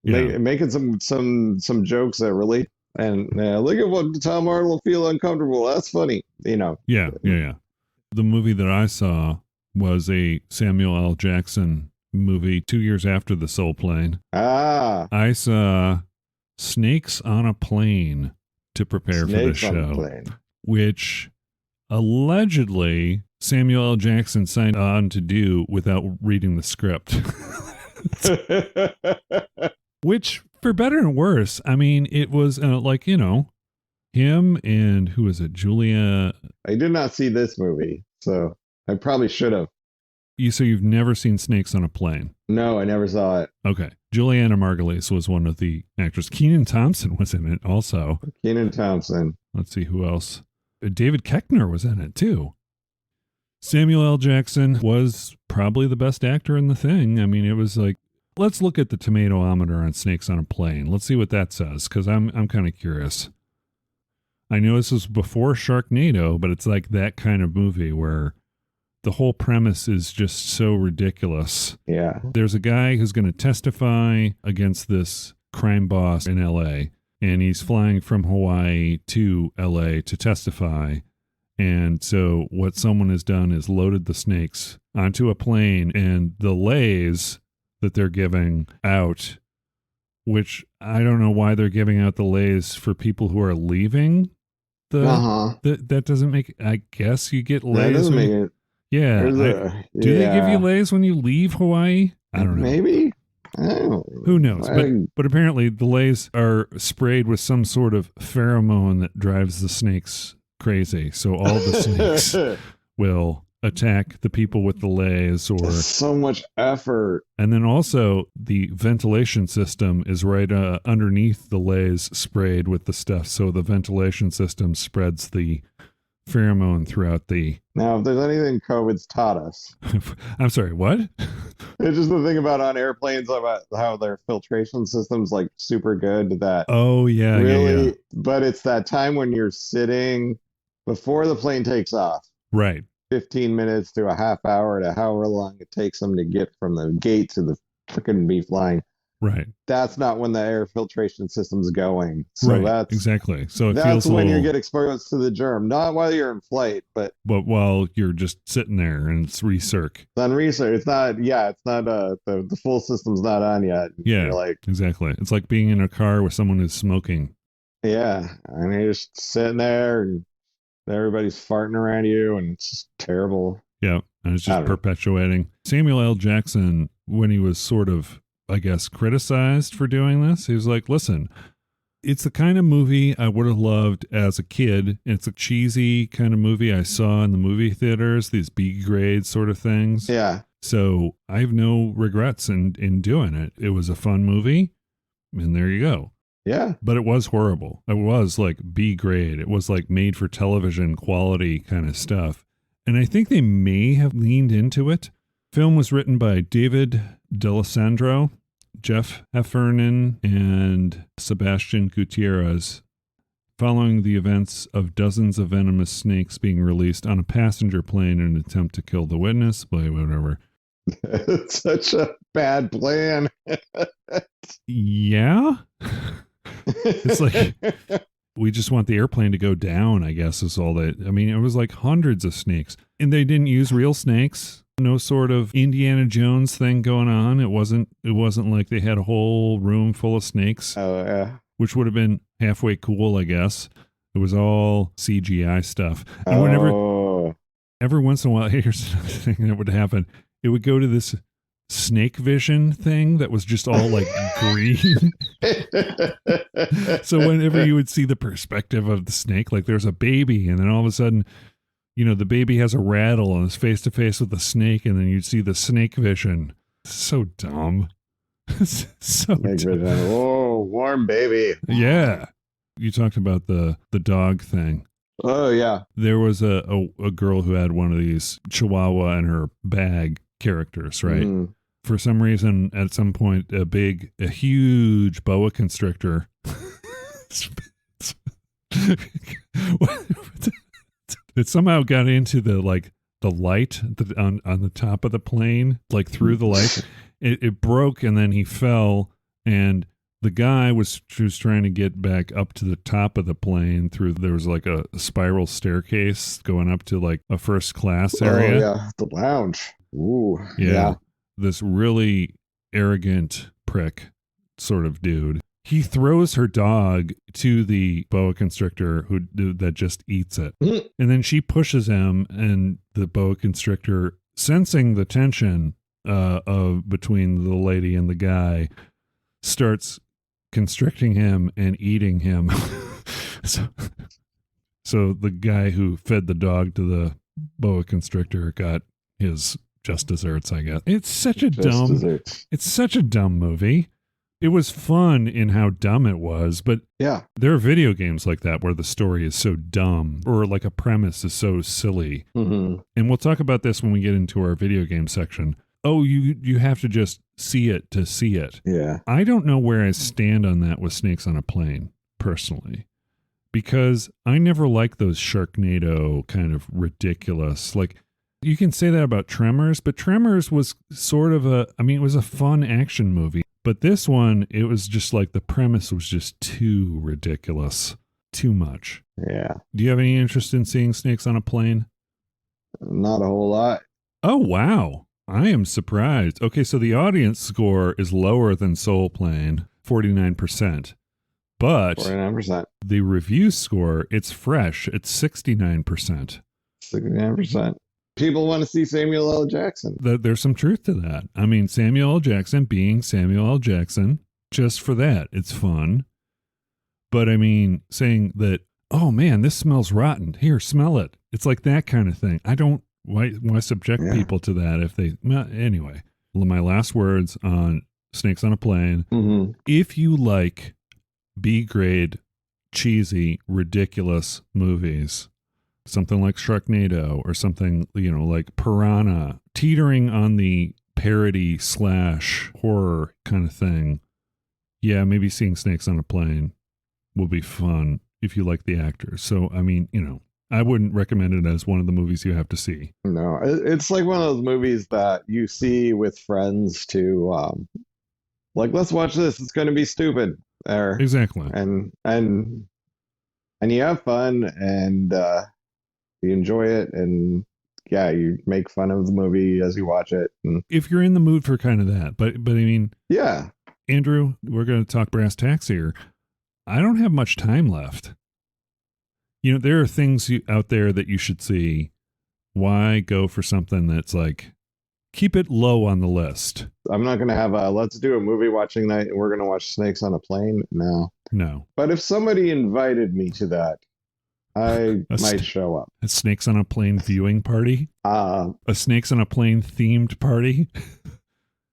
Speaker 2: making some jokes that relate. And look at what Tom Arnold feel uncomfortable. That's funny,
Speaker 1: Yeah. The movie that I saw was a Samuel L. Jackson movie 2 years after The Soul Plane. I saw Snakes on a Plane to prepare for the show. which allegedly Samuel L. Jackson signed on to do without reading the script. Which, for better and worse, I mean, it was like, you know, him and who is it? Julia.
Speaker 2: I did not see this movie, so I probably should have.
Speaker 1: So you've never seen Snakes on a Plane?
Speaker 2: No, I never saw it.
Speaker 1: Okay. Juliana Margulies was one of the actors. Kenan Thompson was in it also.
Speaker 2: Kenan Thompson.
Speaker 1: Let's see who else. David Koechner was in it too. Samuel L. Jackson was probably the best actor in the thing. I mean, it was like, let's look at the tomatometer on Snakes on a Plane. Let's see what that says, because I'm kind of curious. I know this was before Sharknado, but it's like that kind of movie where the whole premise is just so ridiculous.
Speaker 2: Yeah.
Speaker 1: There's a guy who's going to testify against this crime boss in LA, and he's flying from Hawaii to LA to testify. And so what someone has done is loaded the snakes onto a plane, and the lays that they're giving out, which I don't know why they're giving out the lays for people who are leaving. That doesn't make, I guess you get lays.
Speaker 2: That doesn't make it.
Speaker 1: Yeah. Do they give you lays when you leave Hawaii? I don't know.
Speaker 2: Maybe. I don't know.
Speaker 1: Who knows? But apparently the lays are sprayed with some sort of pheromone that drives the snakes crazy. So all the snakes will attack the people with the lays.
Speaker 2: That's so much effort.
Speaker 1: And then also the ventilation system is right underneath the lays sprayed with the stuff. So the ventilation system spreads the pheromone throughout the...
Speaker 2: Now, if there's anything COVID's taught us...
Speaker 1: I'm sorry, what?
Speaker 2: It's just the thing about on airplanes, about how their filtration system's like super good that...
Speaker 1: Oh, yeah,
Speaker 2: really,
Speaker 1: yeah.
Speaker 2: But it's that time when you're sitting before the plane takes off.
Speaker 1: Right.
Speaker 2: 15 minutes to a half hour to however long it takes them to get from the gate to the freaking be flying.
Speaker 1: Right.
Speaker 2: That's not when the air filtration system's going. So
Speaker 1: right.
Speaker 2: that's
Speaker 1: exactly. So it
Speaker 2: that's
Speaker 1: feels
Speaker 2: when
Speaker 1: little,
Speaker 2: you get exposed to the germ, not while you're in flight, but
Speaker 1: while you're just sitting there and it's recirc.
Speaker 2: On research, it's not. Yeah, it's not. The full system's not on yet.
Speaker 1: Yeah,
Speaker 2: you're like
Speaker 1: exactly. It's like being in a car with someone who's smoking.
Speaker 2: Yeah, and you're just sitting there and everybody's farting around you, and it's just terrible.
Speaker 1: Yeah, and it's just perpetuating. Samuel L. Jackson, when he was sort of, I guess, criticized for doing this, he was like, listen, it's the kind of movie I would have loved as a kid. It's a cheesy kind of movie I saw in the movie theaters, these B grade sort of things.
Speaker 2: Yeah.
Speaker 1: So I have no regrets in doing it. It was a fun movie, and there you go.
Speaker 2: Yeah.
Speaker 1: But it was horrible. It was like B grade. It was like made for television quality kind of stuff. And I think they may have leaned into it. Film was written by David D'Alessandro, Jeff Heffernan, and Sebastian Gutierrez, following the events of dozens of venomous snakes being released on a passenger plane in an attempt to kill the witness. Whatever.
Speaker 2: It's such a bad plan.
Speaker 1: Yeah. It's like, we just want the airplane to go down, I guess, is all that. I mean, it was like hundreds of snakes. And they didn't use real snakes. No sort of Indiana Jones thing going on. It wasn't like they had a whole room full of snakes.
Speaker 2: Oh, yeah.
Speaker 1: Which would have been halfway cool, I guess. It was all CGI stuff. And whenever, every once in a while, here's another thing that would happen. It would go to this snake vision thing that was just all like green. So whenever you would see the perspective of the snake, like there's a baby, and then all of a sudden, you know, the baby has a rattle and is face to face with the snake, and then you'd see the snake vision. So dumb. So dumb.
Speaker 2: Oh, warm baby.
Speaker 1: Yeah. You talked about the dog thing.
Speaker 2: Oh, yeah.
Speaker 1: There was a girl who had one of these Chihuahua in her bag characters, right? Mm. For some reason, at some point, a huge boa constrictor it somehow got into the light on the top of the plane, like through the light. It broke, and then he fell, and the guy was trying to get back up to the top of the plane there was like a spiral staircase going up to like a first class area.
Speaker 2: Oh, yeah, the lounge. Ooh,
Speaker 1: yeah. This really arrogant prick sort of dude. He throws her dog to the boa constrictor that just eats it. And then she pushes him, and the boa constrictor, sensing the tension between the lady and the guy, starts constricting him and eating him. So the guy who fed the dog to the boa constrictor got his just desserts, I guess. It's such a dumb movie. It was fun in how dumb it was, but
Speaker 2: yeah,
Speaker 1: there are video games like that where the story is so dumb or like a premise is so silly.
Speaker 2: Mm-hmm.
Speaker 1: And we'll talk about this when we get into our video game section. Oh, you have to just see it to see it.
Speaker 2: Yeah.
Speaker 1: I don't know where I stand on that with Snakes on a Plane, personally, because I never liked those Sharknado kind of ridiculous, like, you can say that about Tremors, but Tremors was sort of it was a fun action movie. But this one, it was just like the premise was just too ridiculous. Too much.
Speaker 2: Yeah.
Speaker 1: Do you have any interest in seeing Snakes on a Plane?
Speaker 2: Not a whole lot.
Speaker 1: Oh, wow. I am surprised. Okay, so the audience score is lower than Soul Plane, 49%. But
Speaker 2: 49%.
Speaker 1: The review score, it's fresh. It's 69%.
Speaker 2: 69%. People want to see Samuel L. Jackson.
Speaker 1: There's some truth to that. I mean, Samuel L. Jackson being Samuel L. Jackson, just for that, it's fun. But I mean, saying that, oh man, this smells rotten. Here, smell it. It's like that kind of thing. Why subject people to that if they, well, anyway, my last words on Snakes on a Plane.
Speaker 2: Mm-hmm.
Speaker 1: If you like B-grade, cheesy, ridiculous movies, something like Sharknado or something, like Piranha, teetering on the parody / horror kind of thing. Yeah, maybe seeing Snakes on a Plane will be fun if you like the actors. So, I mean, I wouldn't recommend it as one of the movies you have to see.
Speaker 2: No, it's like one of those movies that you see with friends to, like, let's watch this. It's going to be stupid. There,
Speaker 1: exactly.
Speaker 2: And you have fun and you enjoy it, and yeah, you make fun of the movie as you watch it. And
Speaker 1: if you're in the mood for kind of that, but I mean,
Speaker 2: yeah,
Speaker 1: Andrew, we're going to talk brass tacks here. I don't have much time left. There are things out there that you should see. Why go for something that's like, keep it low on the list?
Speaker 2: I'm not going to have let's do a movie watching night and we're going to watch Snakes on a Plane. No. But if somebody invited me to that, I might show up.
Speaker 1: A Snakes on a Plane viewing party? A Snakes on a Plane themed party?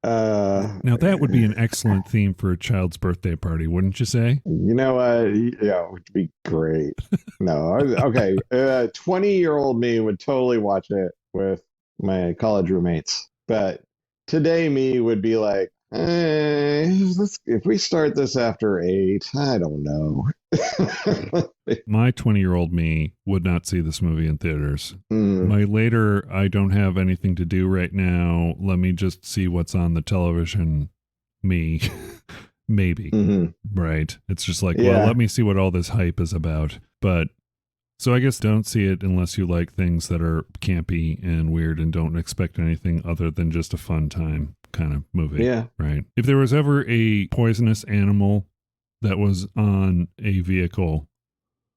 Speaker 1: Now that would be an excellent theme for a child's birthday party, wouldn't you say?
Speaker 2: You know what? Yeah, it would be great. No, okay. 20-year-old me would totally watch it with my college roommates. But today me would be like, if we start this after 8, I don't know.
Speaker 1: My 20-year-old me would not see this movie in theaters. My later, I don't have anything to do right now, let me just see what's on the television me. Maybe. Mm-hmm. Right. It's just like, well, let me see what all this hype is about. But so I guess don't see it unless you like things that are campy and weird and don't expect anything other than just a fun time kind of movie.
Speaker 2: Yeah.
Speaker 1: Right. If there was ever a poisonous animal that was on a vehicle,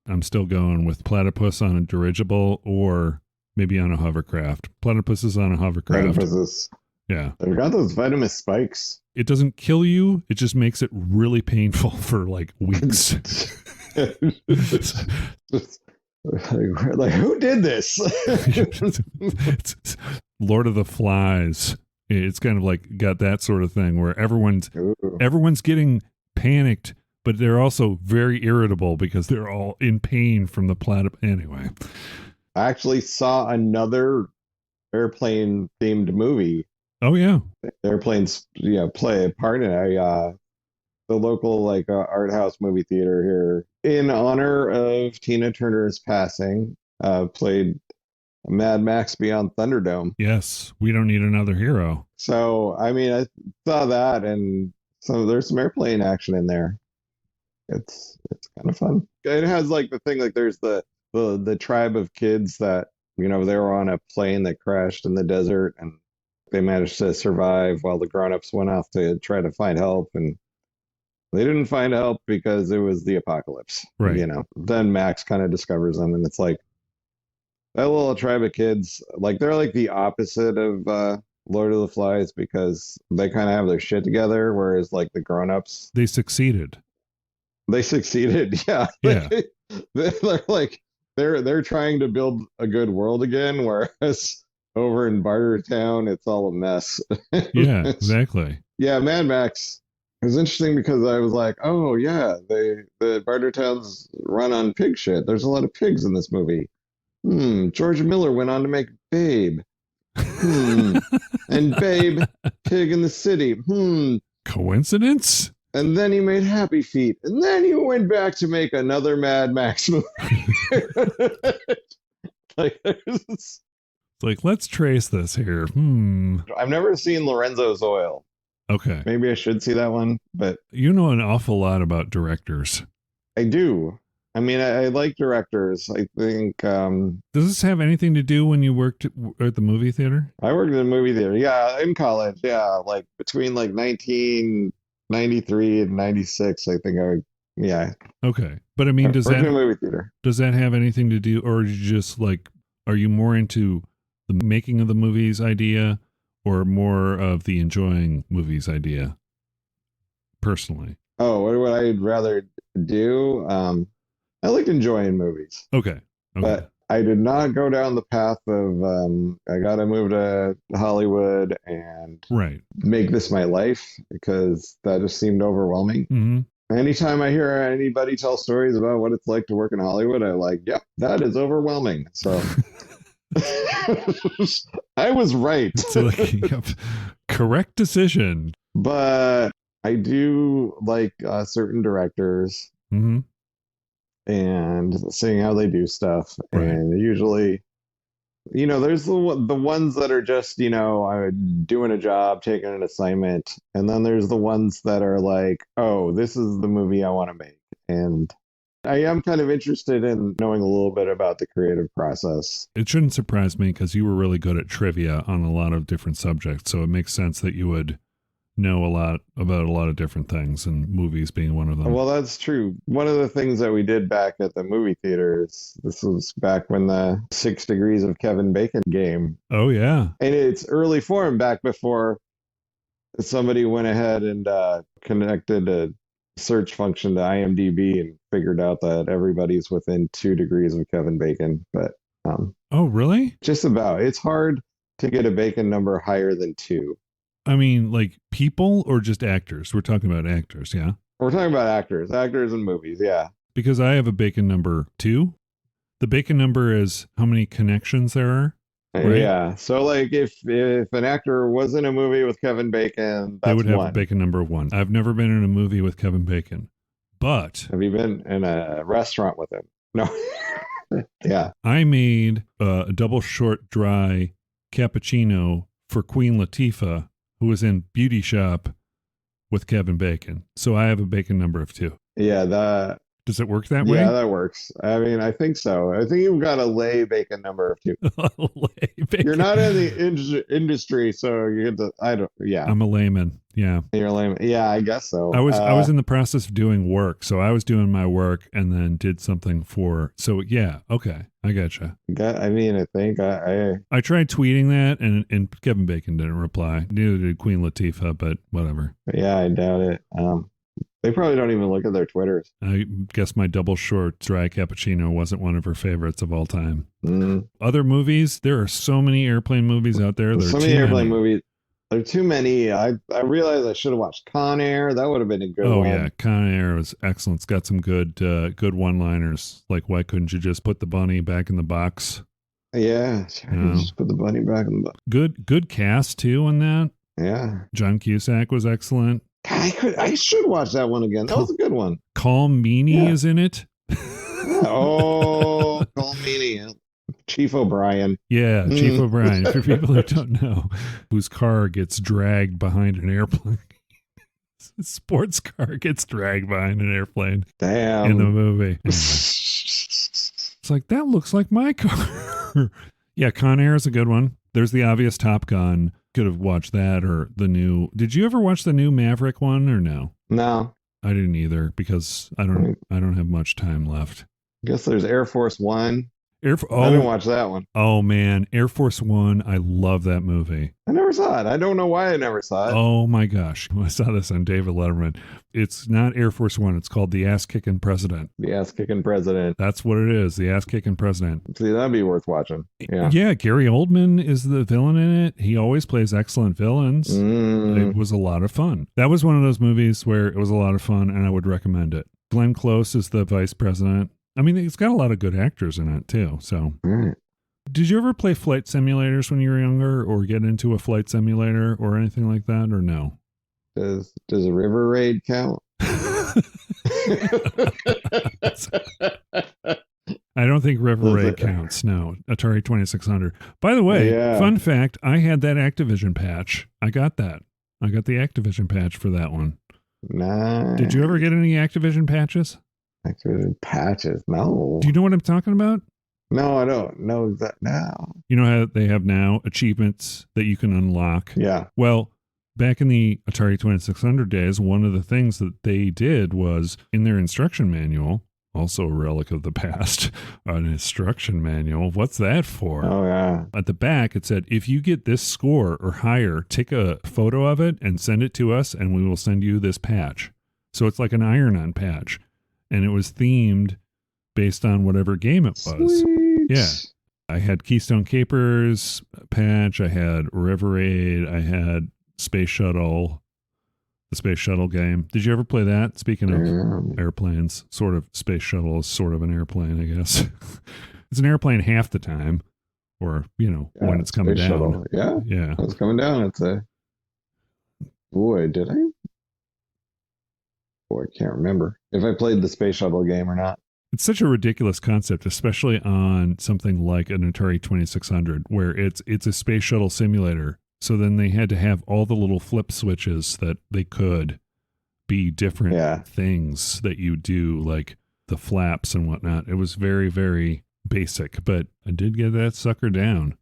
Speaker 1: I'm still going with platypus on a dirigible or maybe on a hovercraft. Platypus is on a hovercraft.
Speaker 2: Platypuses.
Speaker 1: Yeah.
Speaker 2: They've got those venomous spikes.
Speaker 1: It doesn't kill you. It just makes it really painful for like weeks.
Speaker 2: Like, who did this?
Speaker 1: It's Lord of the Flies. It's kind of like got that sort of thing where everyone's getting panicked, but they're also very irritable because they're all in pain from the platypus. Anyway,
Speaker 2: I actually saw another airplane themed movie.
Speaker 1: Oh yeah,
Speaker 2: airplanes play a part in the local art house movie theater here in honor of Tina Turner's passing. Played Mad Max Beyond Thunderdome.
Speaker 1: Yes, we don't need another hero.
Speaker 2: So I mean, I saw that, and so there's some airplane action in there. It's kind of fun. It has like the thing, like there's the tribe of kids that they were on a plane that crashed in the desert, and they managed to survive while the grown-ups went off to try to find help. And They didn't find help because it was the apocalypse.
Speaker 1: Right.
Speaker 2: You know, then Max kind of discovers them, and it's like that little tribe of kids, like they're like the opposite of Lord of the Flies because they kind of have their shit together, whereas like the grown-ups,
Speaker 1: They succeeded.
Speaker 2: they succeeded. Yeah.
Speaker 1: Yeah.
Speaker 2: They're like they're trying to build a good world again, whereas over in Bartertown, it's all a mess.
Speaker 1: Yeah, exactly.
Speaker 2: Yeah, Mad Max. It was interesting because I was like, oh yeah, the Bartertown's run on pig shit. There's a lot of pigs in this movie. George Miller went on to make Babe. And Babe, Pig in the City.
Speaker 1: Coincidence?
Speaker 2: And then he made Happy Feet. And then he went back to make another Mad Max movie. It's
Speaker 1: like, let's trace this here.
Speaker 2: I've never seen Lorenzo's Oil.
Speaker 1: Okay.
Speaker 2: Maybe I should see that one, but
Speaker 1: you know an awful lot about directors.
Speaker 2: I do. I mean, I like directors. I think.
Speaker 1: Does this have anything to do when you worked at the movie theater?
Speaker 2: I worked in the movie theater. Yeah, in college. Yeah, like between like 1993 and 96. I think yeah.
Speaker 1: Okay, but I mean, does that
Speaker 2: movie theater?
Speaker 1: Does that have anything to do, or you just like, are you more into the making of the movies idea, or more of the enjoying movies idea? Personally.
Speaker 2: Oh, what would I rather do? I like enjoying movies.
Speaker 1: Okay.
Speaker 2: But I did not go down the path of I got to move to Hollywood and make this my life because that just seemed overwhelming.
Speaker 1: Mm-hmm.
Speaker 2: Anytime I hear anybody tell stories about what it's like to work in Hollywood, I'm like, yep, that is overwhelming. So I was right.
Speaker 1: So, like, yep. Correct decision.
Speaker 2: But I do like certain directors.
Speaker 1: Mm-hmm.
Speaker 2: And seeing how they do stuff. Right. And usually, you know, there's the ones that are just, you know, doing a job, taking an assignment. And then there's the ones that are like, oh, this is the movie I want to make. And I am kind of interested in knowing a little bit about the creative process.
Speaker 1: It shouldn't surprise me because you were really good at trivia on a lot of different subjects. So it makes sense that you would know a lot about a lot of different things, and movies being one of them.
Speaker 2: Well, that's true. One of the things that we did back at the movie theaters, this was back when the 6 Degrees of Kevin Bacon game.
Speaker 1: Oh, yeah.
Speaker 2: In its early form, back before somebody went ahead and connected a search function to IMDb and figured out that everybody's within 2 degrees of Kevin Bacon. But
Speaker 1: oh, really?
Speaker 2: Just about. It's hard to get a Bacon number higher than 2.
Speaker 1: I mean, like people or just actors? We're talking about actors, yeah?
Speaker 2: We're talking about actors in movies, yeah.
Speaker 1: Because I have a Bacon number 2. The Bacon number is how many connections there are. Right?
Speaker 2: Yeah. So, like, if an actor was in a movie with Kevin Bacon, that's
Speaker 1: they would have
Speaker 2: one.
Speaker 1: a Bacon number 1. I've never been in a movie with Kevin Bacon, but
Speaker 2: have you been in a restaurant with him? No. Yeah.
Speaker 1: I made a double short dry cappuccino for Queen Latifah, who was in Beauty Shop with Kevin Bacon. So I have a Bacon number of 2.
Speaker 2: Yeah,
Speaker 1: does it work that way?
Speaker 2: Yeah, that works. I mean, I think so. I think you've got a lay Bacon number of 2.
Speaker 1: Lay bacon.
Speaker 2: You're not in the industry, so you get the.
Speaker 1: I'm a layman. Yeah.
Speaker 2: You're a layman. Yeah, I guess so.
Speaker 1: I was in the process of doing work, so I was doing my work and then did something for. So yeah, okay, I gotcha.
Speaker 2: I mean, I think
Speaker 1: I tried tweeting that, and Kevin Bacon didn't reply. Neither did Queen Latifah, but whatever.
Speaker 2: Yeah, I doubt it. They probably don't even look at their Twitters.
Speaker 1: I guess my double short dry cappuccino wasn't one of her favorites of all time.
Speaker 2: Mm.
Speaker 1: Other movies, there are so many airplane movies out there.
Speaker 2: So many airplane movies. There are too many. I realized I should have watched Con Air. That would have been a good one.
Speaker 1: Oh, yeah. Con Air was excellent. It's got some good one-liners. Like, why couldn't you just put the bunny back in the box?
Speaker 2: Yeah. Just put the bunny back in the box.
Speaker 1: Good cast, too, on that.
Speaker 2: Yeah.
Speaker 1: John Cusack was excellent.
Speaker 2: I should watch that one again. That was a good one.
Speaker 1: Colm Meaney is in it.
Speaker 2: Oh, Colm Meaney. Chief O'Brien.
Speaker 1: Yeah, Chief O'Brien. For people who don't know, whose car gets dragged behind an airplane. A sports car gets dragged behind an airplane.
Speaker 2: Damn.
Speaker 1: In the movie. Anyway. It's like, that looks like my car. Yeah, Con Air is a good one. There's the obvious Top Gun. Could have watched that, or the new. Did you ever watch the new Maverick one or no?
Speaker 2: No.
Speaker 1: I didn't either because I don't have much time left.
Speaker 2: I guess there's Air Force One. I didn't
Speaker 1: Oh,
Speaker 2: watch that one.
Speaker 1: oh man, Air Force One. I love that movie.
Speaker 2: I never saw it. I don't know why I never saw it.
Speaker 1: Oh my gosh. I saw this on David Letterman. It's not Air Force One. It's called The Ass Kicking President.
Speaker 2: The Ass Kicking President.
Speaker 1: That's what it is. The Ass Kicking President.
Speaker 2: See, that'd be worth watching. Yeah.
Speaker 1: Yeah. Gary Oldman is the villain in it. He always plays excellent villains. It was a lot of fun. That was one of those movies where it was a lot of fun and I would recommend it. Glenn Close is the vice president. I mean, it's got a lot of good actors in it too. So, Did you ever play flight simulators when you were younger, or get into a flight simulator or anything like that, or no?
Speaker 2: Does a River Raid count?
Speaker 1: I don't think River Raid counts. No, Atari 2600. By the way, fun fact: I had that Activision patch. I got that. I got the Activision patch for that one.
Speaker 2: Nice.
Speaker 1: Did you ever get any Activision patches?
Speaker 2: Activision patches? No.
Speaker 1: Do you know what I'm talking about?
Speaker 2: No, I don't know that now.
Speaker 1: You know how they have now achievements that you can unlock?
Speaker 2: Yeah.
Speaker 1: Well, back in the Atari 2600 days, one of the things that they did was in their instruction manual, also a relic of the past, an instruction manual. What's that for?
Speaker 2: Oh, yeah.
Speaker 1: At the back, it said, if you get this score or higher, take a photo of it and send it to us, and we will send you this patch. So it's like an iron-on patch. And it was themed based on whatever game it was.
Speaker 2: Sweet.
Speaker 1: Yeah. I had Keystone Capers patch. I had River Raid. I had Space Shuttle, the Space Shuttle game. Did you ever play that? Speaking of airplanes, sort of Space Shuttle is sort of an airplane, I guess. It's an airplane half the time, or, when it's coming down.
Speaker 2: Shuttle. Yeah.
Speaker 1: Yeah.
Speaker 2: When it's coming down, it's a... Boy, did I? Boy, I can't remember if I played the Space Shuttle game or not.
Speaker 1: It's such a ridiculous concept, especially on something like an Atari 2600, where it's a space shuttle simulator. So then they had to have all the little flip switches that they could be different things that you do, like the flaps and whatnot. It was very, very basic, but I did get that sucker down.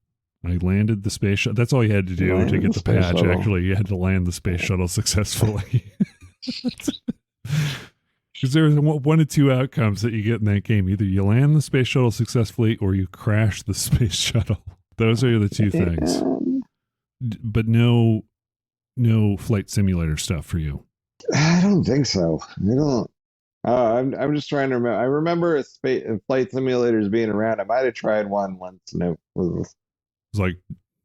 Speaker 1: I landed the space shuttle. That's all you had to do to get the patch. Shuttle. Actually, you had to land the space shuttle successfully. Because there's one of two outcomes that you get in that game. Either you land the space shuttle successfully or you crash the space shuttle. Those are the two things. But no flight simulator stuff for you.
Speaker 2: I don't think so. I don't. I'm just trying to remember. I remember flight simulators being around. I might have tried one once, and it was
Speaker 1: like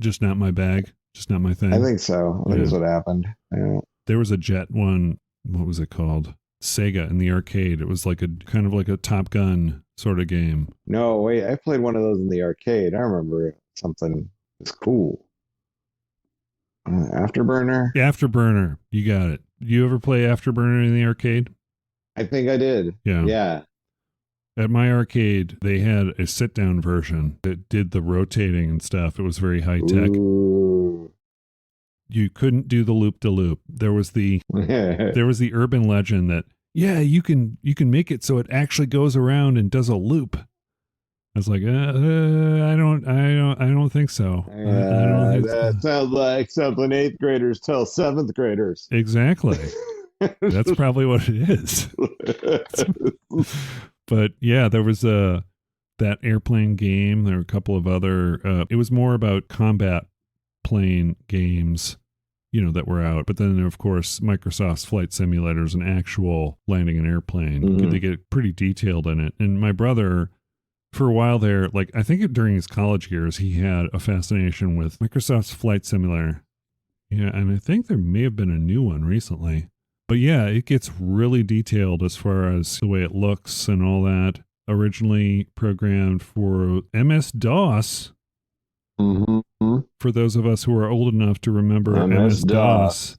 Speaker 1: just not my bag, just not my thing.
Speaker 2: I think so. I think that's what happened. Yeah.
Speaker 1: There was a jet one. What was it called? Sega in the arcade. It was like a kind of like a Top Gun sort of game.
Speaker 2: No, wait. I played one of those in the arcade. I remember something. It's cool. Afterburner?
Speaker 1: Afterburner. You got it. You ever play Afterburner in the arcade?
Speaker 2: I think I did.
Speaker 1: Yeah.
Speaker 2: Yeah.
Speaker 1: At my arcade, they had a sit-down version that did the rotating and stuff. It was very high-tech.
Speaker 2: Ooh.
Speaker 1: You couldn't do the loop-de-loop. There was the urban legend that, you can make it so it actually goes around and does a loop. I was like, I don't think so.
Speaker 2: That sounds like something 8th graders tell 7th graders.
Speaker 1: Exactly. That's probably what it is. But yeah, there was that airplane game. There were a couple of other. It was more about combat plane games, that were out. But then, of course, Microsoft's flight simulators and actual landing an airplane.
Speaker 2: Mm-hmm.
Speaker 1: They get pretty detailed in it. And my brother, for a while there, I think during his college years, he had a fascination with Microsoft's flight simulator. Yeah, and I think there may have been a new one recently. But yeah, it gets really detailed as far as the way it looks and all that. Originally programmed for MS-DOS.
Speaker 2: Mm-hmm.
Speaker 1: For those of us who are old enough to remember MS-DOS.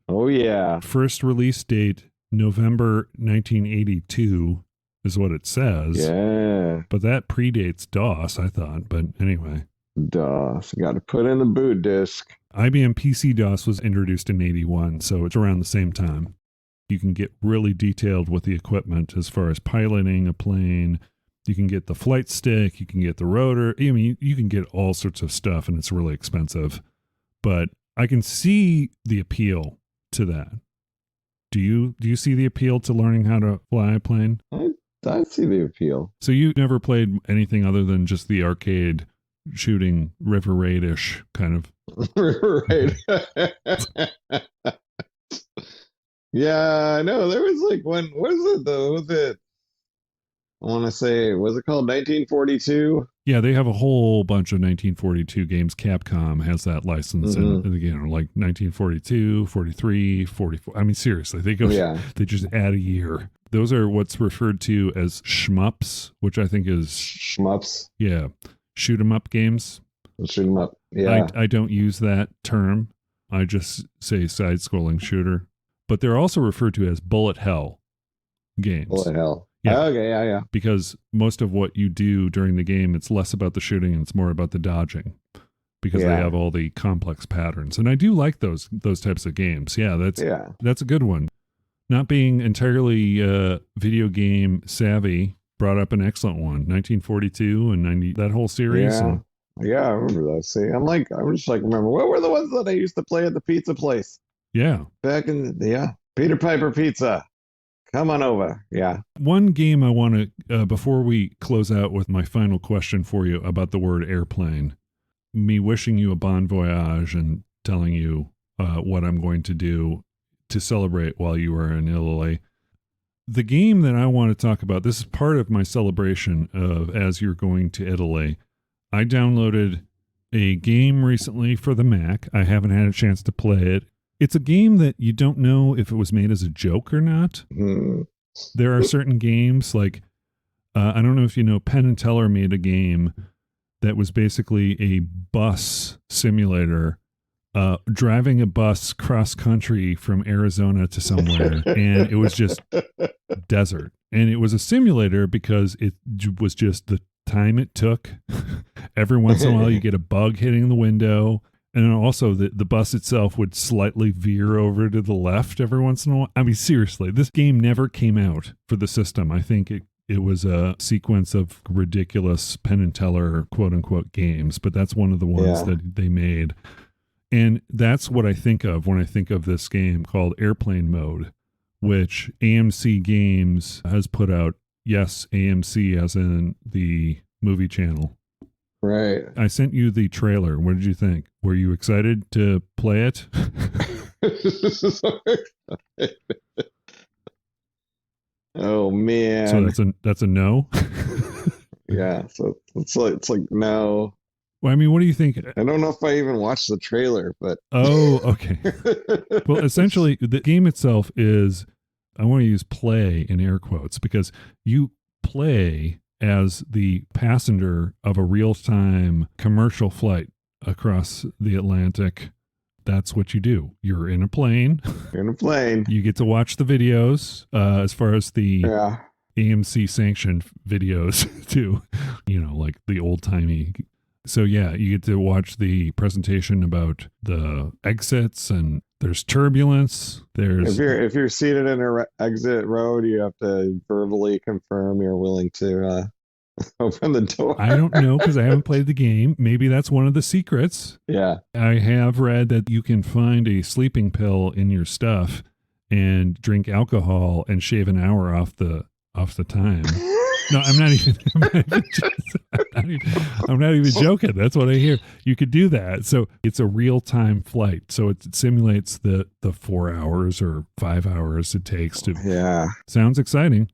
Speaker 2: Oh, yeah.
Speaker 1: First release date, November 1982 is what it says.
Speaker 2: Yeah.
Speaker 1: But that predates DOS, I thought. But anyway.
Speaker 2: DOS. Got to put in the boot disk.
Speaker 1: IBM PC-DOS was introduced in 81, so it's around the same time. You can get really detailed with the equipment as far as piloting a plane. You can get the flight stick, you can get the rotor. I mean, you can get all sorts of stuff, and it's really expensive. But I can see the appeal to that. Do you see the appeal to learning how to fly a plane?
Speaker 2: I see the appeal.
Speaker 1: So you never played anything other than just the arcade shooting River Raid-ish kind of.
Speaker 2: Right. Yeah, no, there was like one, what is it though? Was it, I want to say, was it called 1942?
Speaker 1: Yeah, they have a whole bunch of 1942 games. Capcom has that license, and like 1942, 43, 44. I mean, seriously, they just add a year. Those are what's referred to as shmups, which I think is
Speaker 2: shmups.
Speaker 1: Yeah, shoot 'em up games.
Speaker 2: Shoot 'em up. Yeah,
Speaker 1: I don't use that term. I just say side-scrolling shooter. But they're also referred to as bullet hell games.
Speaker 2: Bullet hell.
Speaker 1: Yeah.
Speaker 2: Okay, yeah.
Speaker 1: Because most of what you do during the game, it's less about the shooting and it's more about the dodging, because they have all the complex patterns. And I do like those types of games. Yeah, that's a good one. Not being entirely video game savvy brought up an excellent one. 1942 and 90, that whole series.
Speaker 2: Yeah. Yeah, I remember that. See, I'm just like, remember, what were the ones that I used to play at the pizza place?
Speaker 1: Yeah.
Speaker 2: Back in, Peter Piper Pizza. Come on over. Yeah.
Speaker 1: One game I want to, before we close out with my final question for you about the word airplane, me wishing you a bon voyage and telling you what I'm going to do to celebrate while you are in Italy. The game that I want to talk about, this is part of my celebration of as you're going to Italy. I downloaded a game recently for the Mac. I haven't had a chance to play it. It's a game that you don't know if it was made as a joke or not. There are certain games like, I don't know if you know, Penn and Teller made a game that was basically a bus simulator, driving a bus cross country from Arizona to somewhere. And it was just desert. And it was a simulator because it was just the time it took. Every once in a while you get a bug hitting the window. And then also the bus itself would slightly veer over to the left every once in a while. I mean, seriously, this game never came out for the system. I think it was a sequence of ridiculous Penn and Teller quote unquote games, but that's one of the ones that they made. And that's what I think of when I think of this game called Airplane Mode, which AMC Games has put out. Yes, AMC as in the movie channel.
Speaker 2: Right.
Speaker 1: I sent you the trailer. What did you think? Were you excited to play it?
Speaker 2: Oh man.
Speaker 1: So that's a no.
Speaker 2: Yeah. So it's like no.
Speaker 1: Well, I mean, what do you think?
Speaker 2: I don't know if I even watched the trailer, but
Speaker 1: oh, okay. Well, essentially, the game itself is, I want to use play in air quotes, because you play as the passenger of a real-time commercial flight across the Atlantic. That's what you do. You're in a plane.
Speaker 2: You're in a plane.
Speaker 1: You get to watch the videos, as far as the AMC sanctioned videos too, like the old-timey. So yeah, you get to watch the presentation about the exits, and there's turbulence.
Speaker 2: If you're seated in an exit road, you have to verbally confirm you're willing to open the door.
Speaker 1: I don't know, because I haven't played the game. Maybe that's one of the secrets.
Speaker 2: Yeah. I
Speaker 1: have read that you can find a sleeping pill in your stuff and drink alcohol and shave an hour off the time. No, I'm not even joking. That's what I hear. You could do that. So it's a real-time flight. So it simulates the 4 hours or 5 hours it takes to.
Speaker 2: Yeah.
Speaker 1: Sounds exciting.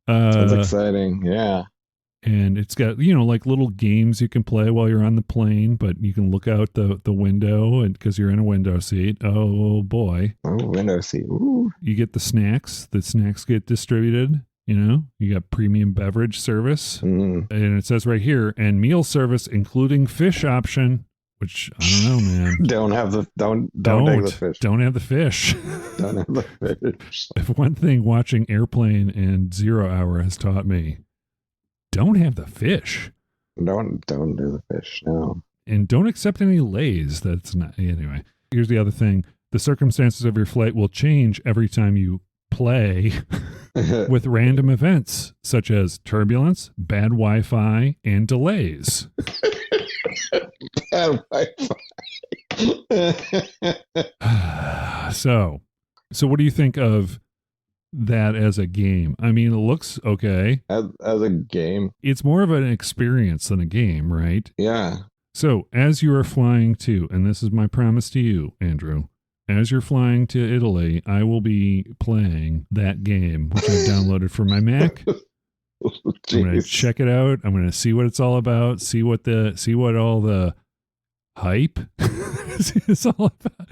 Speaker 2: Sounds exciting. Yeah.
Speaker 1: And it's got, like little games you can play while you're on the plane, but you can look out the window, and because you're in a window seat. Oh boy.
Speaker 2: Oh, window seat. Ooh.
Speaker 1: You get the snacks. The snacks get distributed. You got premium beverage service, and it says right here, and meal service including fish option, which I don't know, man.
Speaker 2: Don't take the fish.
Speaker 1: Don't have the fish.
Speaker 2: Don't have the fish.
Speaker 1: If one thing watching Airplane and 0 Hour has taught me, don't have the fish.
Speaker 2: Don't do the fish. No.
Speaker 1: And don't accept any lays. That's not anyway. Here's the other thing: the circumstances of your flight will change every time you play. With random events such as turbulence, bad Wi-Fi, and delays.
Speaker 2: Bad Wi-Fi.
Speaker 1: So, So what do you think of that as a game? I mean, it looks okay.
Speaker 2: As a game.
Speaker 1: It's more of an experience than a game, right?
Speaker 2: Yeah.
Speaker 1: So as you are flying to, and this is my promise to you, Andrew, as you're flying to Italy, I will be playing that game, which I've downloaded for my Mac. I'm going to check it out. I'm going to see what it's all about, see what all the hype is all about.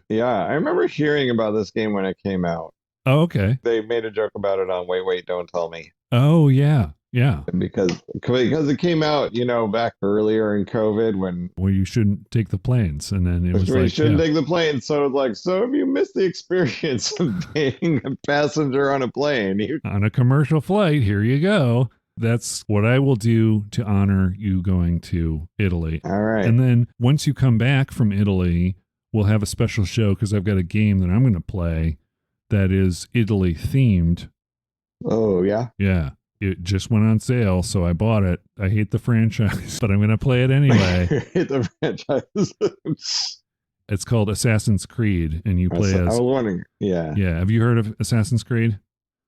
Speaker 2: Yeah, I remember hearing about this game when it came out.
Speaker 1: Oh, okay.
Speaker 2: They made a joke about it on Wait, Don't Tell Me.
Speaker 1: Oh, yeah. Yeah.
Speaker 2: Because it came out, back earlier in COVID when
Speaker 1: you shouldn't take the planes, and then it was like,
Speaker 2: you shouldn't take the plane. So it's like, so if you miss the experience of being a passenger on a plane,
Speaker 1: on a commercial flight, here you go. That's what I will do to honor you going to Italy.
Speaker 2: All right.
Speaker 1: And then once you come back from Italy, we'll have a special show because I've got a game that I'm going to play that is Italy themed.
Speaker 2: Oh, yeah?
Speaker 1: Yeah. It just went on sale, so I bought it. I hate the franchise, but I'm going to play it anyway.
Speaker 2: I hate the franchise.
Speaker 1: It's called Assassin's Creed, and you play as... I
Speaker 2: was wondering, yeah.
Speaker 1: Yeah, have you heard of Assassin's Creed?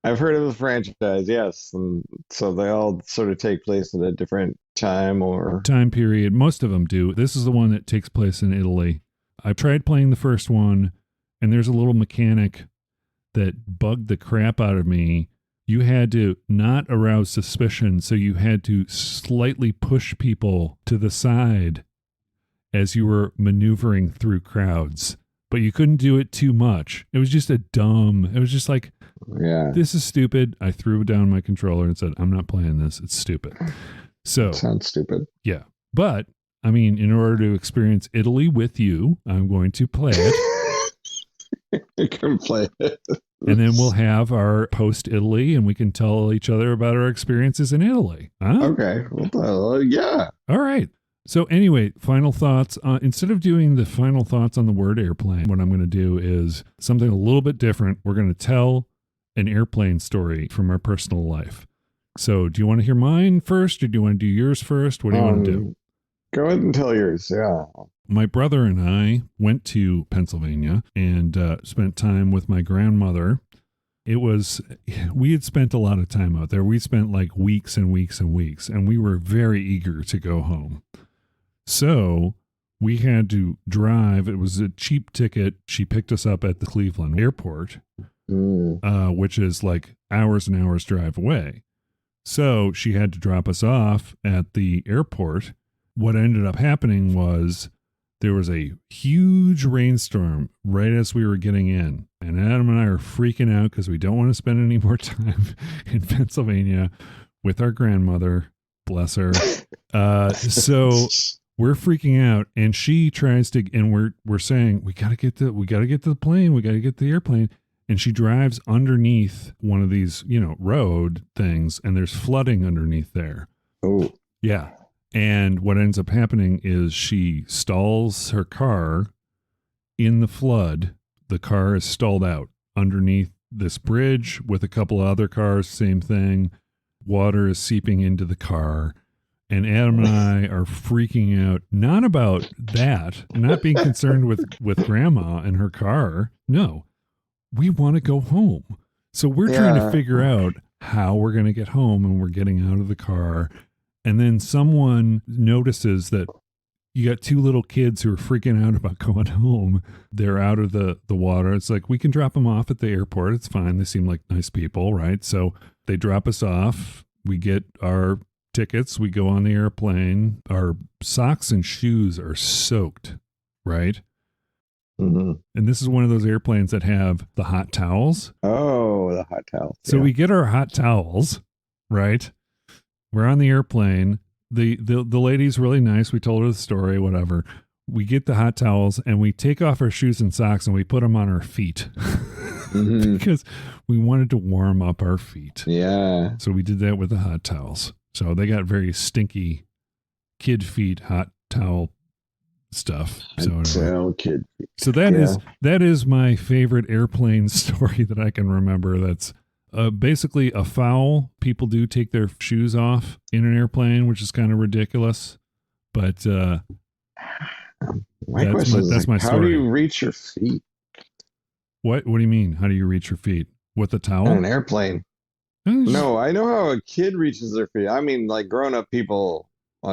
Speaker 2: I've heard of the franchise, yes. And so they all sort of take place at a different time or...
Speaker 1: time period. Most of them do. This is the one that takes place in Italy. I tried playing the first one, and there's a little mechanic that bugged the crap out of me. You had to not arouse suspicion, so you had to slightly push people to the side as you were maneuvering through crowds. But you couldn't do it too much. It was just it was just like,
Speaker 2: yeah,
Speaker 1: this is stupid. I threw down my controller and said, I'm not playing this. It's stupid. So
Speaker 2: that sounds stupid.
Speaker 1: Yeah. But, I mean, in order to experience Italy with you, I'm going to play it.
Speaker 2: You can play it.
Speaker 1: And then we'll have our post-Italy, and we can tell each other about our experiences in Italy. Huh?
Speaker 2: Okay. Well, yeah.
Speaker 1: All right. So anyway, final thoughts. Instead of doing the final thoughts on the word airplane, what I'm going to do is something a little bit different. We're going to tell an airplane story from our personal life. So do you want to hear mine first, or do you want to do yours first? What do you want to do?
Speaker 2: Go ahead and tell yours, yeah.
Speaker 1: My brother and I went to Pennsylvania and spent time with my grandmother. We had spent a lot of time out there. We spent like weeks and weeks and weeks, and we were very eager to go home. So we had to drive. It was a cheap ticket. She picked us up at the Cleveland airport, which is like hours and hours drive away. So she had to drop us off at the airport. What ended up happening was there was a huge rainstorm right as we were getting in. And Adam and I are freaking out because we don't want to spend any more time in Pennsylvania with our grandmother. Bless her. So we're freaking out, and she tries to, and we're saying, we got to get to the plane. We got to get to the airplane. And she drives underneath one of these, road things, and there's flooding underneath there.
Speaker 2: Oh,
Speaker 1: yeah. And what ends up happening is she stalls her car in the flood. The car is stalled out underneath this bridge with a couple of other cars, same thing. Water is seeping into the car. And Adam and I are freaking out, not about that, not being concerned with grandma and her car. No, we want to go home. So we're trying to figure out how we're going to get home, and we're getting out of the car. And then someone notices that you got two little kids who are freaking out about going home. They're out of the water. It's like, we can drop them off at the airport. It's fine. They seem like nice people, right? So they drop us off. We get our tickets. We go on the airplane. Our socks and shoes are soaked, right?
Speaker 2: Mm-hmm.
Speaker 1: And this is one of those airplanes that have the hot towels.
Speaker 2: Oh, the hot towels.
Speaker 1: So we get our hot towels, right? We're on the airplane. The lady's really nice. We told her the story, whatever. We get the hot towels and we take off our shoes and socks and we put them on our feet because we wanted to warm up our feet.
Speaker 2: Yeah.
Speaker 1: So we did that with the hot towels. So they got very stinky kid feet hot towel stuff. So that is my favorite airplane story that I can remember. That's basically a foul. People do take their shoes off in an airplane, which is kind of ridiculous. But
Speaker 2: my question is,
Speaker 1: that's my
Speaker 2: how
Speaker 1: story.
Speaker 2: do you reach your feet?
Speaker 1: What do you mean? How do you reach your feet? With a towel?
Speaker 2: On an airplane. No, I know how a kid reaches their feet. I mean, like grown-up people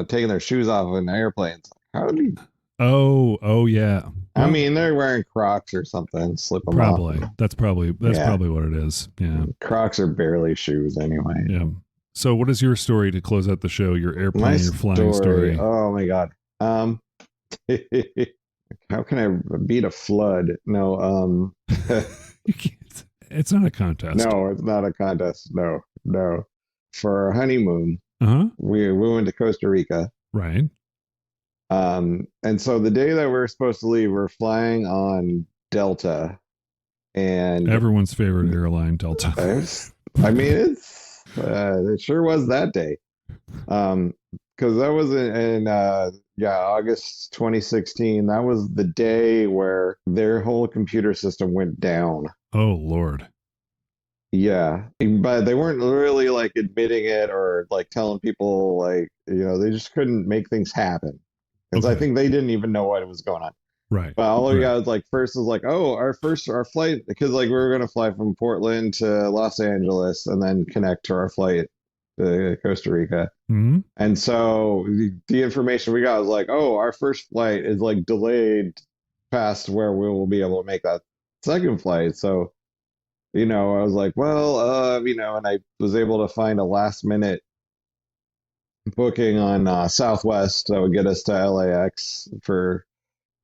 Speaker 2: taking their shoes off in airplanes. How do you?
Speaker 1: Oh yeah.
Speaker 2: I
Speaker 1: Well,
Speaker 2: mean, they're wearing Crocs or something. Slip them
Speaker 1: probably.
Speaker 2: off.
Speaker 1: That's probably what it is. Yeah.
Speaker 2: Crocs are barely shoes anyway.
Speaker 1: Yeah. So, what is your story to close out the show? Your airplane, your flying story.
Speaker 2: Oh my god. How can I beat a flood? No.
Speaker 1: You can't. It's not a contest.
Speaker 2: No, it's not a contest. No. For our honeymoon, we went to Costa Rica.
Speaker 1: Right.
Speaker 2: And so the day that we're supposed to leave, we're flying on Delta, and
Speaker 1: everyone's favorite airline, Delta.
Speaker 2: I mean, it sure was that day. Because that was in August 2016. That was the day where their whole computer system went down.
Speaker 1: Oh Lord.
Speaker 2: Yeah, but they weren't really like admitting it or like telling people, like, they just couldn't make things happen. Because I think they didn't even know what was going on.
Speaker 1: Right.
Speaker 2: But all we got was like, first was like, oh, our flight, because like we were going to fly from Portland to Los Angeles and then connect to our flight to Costa Rica.
Speaker 1: Mm-hmm.
Speaker 2: And so the information we got was like, oh, our first flight is like delayed past where we will be able to make that second flight. So, I was like, well, and I was able to find a last minute booking on Southwest that would get us to LAX for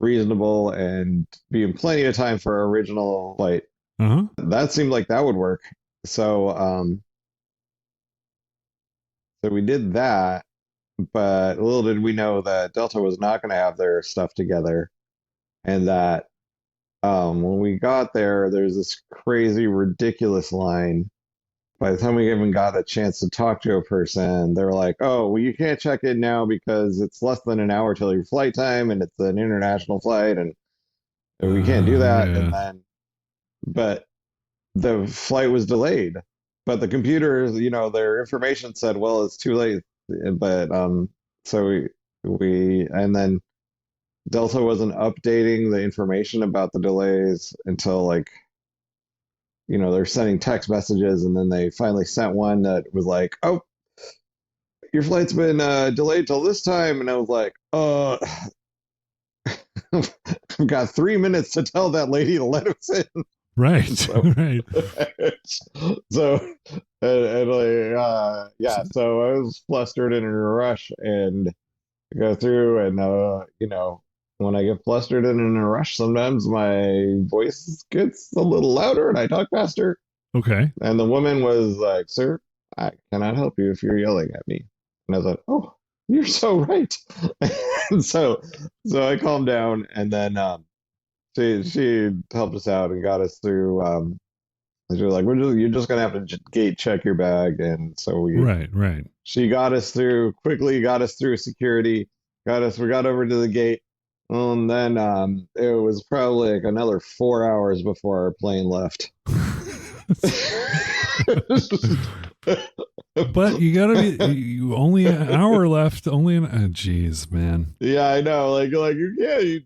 Speaker 2: reasonable and being plenty of time for our original flight. That seemed like that would work. So we did that, but little did we know that Delta was not going to have their stuff together, and that when we got there, there's this crazy, ridiculous line. By the time we even got a chance to talk to a person, they were like, oh, well, you can't check in now because it's less than an hour till your flight time, and it's an international flight, and we can't do that.
Speaker 1: Yeah.
Speaker 2: But the flight was delayed. But the computers, their information said, well, it's too late. But so and then Delta wasn't updating the information about the delays until they're sending text messages, and then they finally sent one that was like, oh, your flight's been delayed till this time. And I was like, I've got 3 minutes to tell that lady to let us in.
Speaker 1: Right.
Speaker 2: Right. So, so I was flustered and in a rush and go through, and when I get flustered and in a rush, sometimes my voice gets a little louder and I talk faster.
Speaker 1: Okay.
Speaker 2: And the woman was like, sir, I cannot help you if you're yelling at me. And I was like, oh, you're so right. And so I calmed down, and then she helped us out and got us through. She was like, you're just gonna have to gate check your bag, and so
Speaker 1: right.
Speaker 2: She got us through security. We got over to the gate, and then it was probably like another 4 hours before our plane left.
Speaker 1: But you only an hour left. Geez, man.
Speaker 2: Yeah, I know. Like we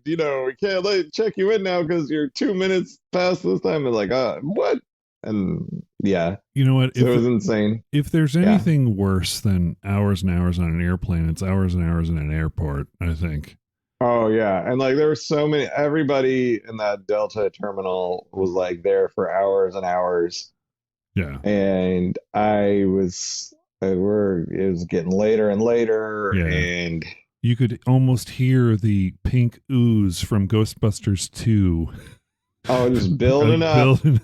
Speaker 2: can't check you in now because you're 2 minutes past this time. And like, what? And yeah,
Speaker 1: you know what?
Speaker 2: So it was insane.
Speaker 1: If there's anything worse than hours and hours on an airplane, it's hours and hours in an airport, I think.
Speaker 2: Oh yeah, and like there were so many. Everybody in that Delta terminal was like there for hours and hours.
Speaker 1: Yeah,
Speaker 2: and it was getting later and later, and
Speaker 1: you could almost hear the pink ooze from Ghostbusters 2.
Speaker 2: Oh, just building up in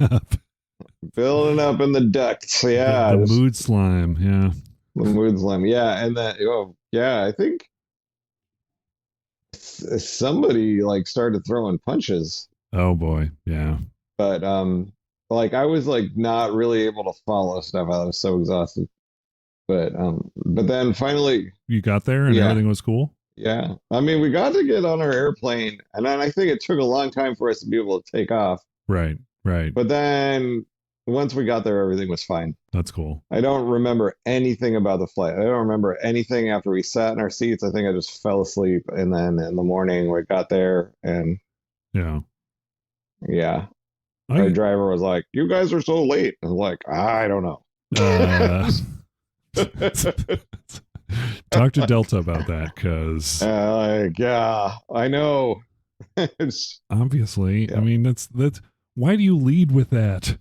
Speaker 2: the ducts. Yeah,
Speaker 1: the mood slime. Yeah,
Speaker 2: the mood slime. Yeah, and that. Oh, yeah. I think somebody like started throwing punches.
Speaker 1: Oh boy, yeah.
Speaker 2: But I was like not really able to follow stuff. I was so exhausted. But then finally
Speaker 1: you got there and everything was cool.
Speaker 2: Yeah, I mean, we got to get on our airplane, and then I think it took a long time for us to be able to take off.
Speaker 1: Right.
Speaker 2: But then once we got there, everything was fine.
Speaker 1: That's cool.
Speaker 2: I don't remember anything about the flight. I don't remember anything after we sat in our seats. I think I just fell asleep, and then in the morning we got there, and
Speaker 1: yeah.
Speaker 2: our driver was like, "You guys are so late." I was like, "I don't know."
Speaker 1: Talk to Delta about that, because
Speaker 2: yeah, I know.
Speaker 1: Obviously, yeah. I mean, that's why do you lead with that?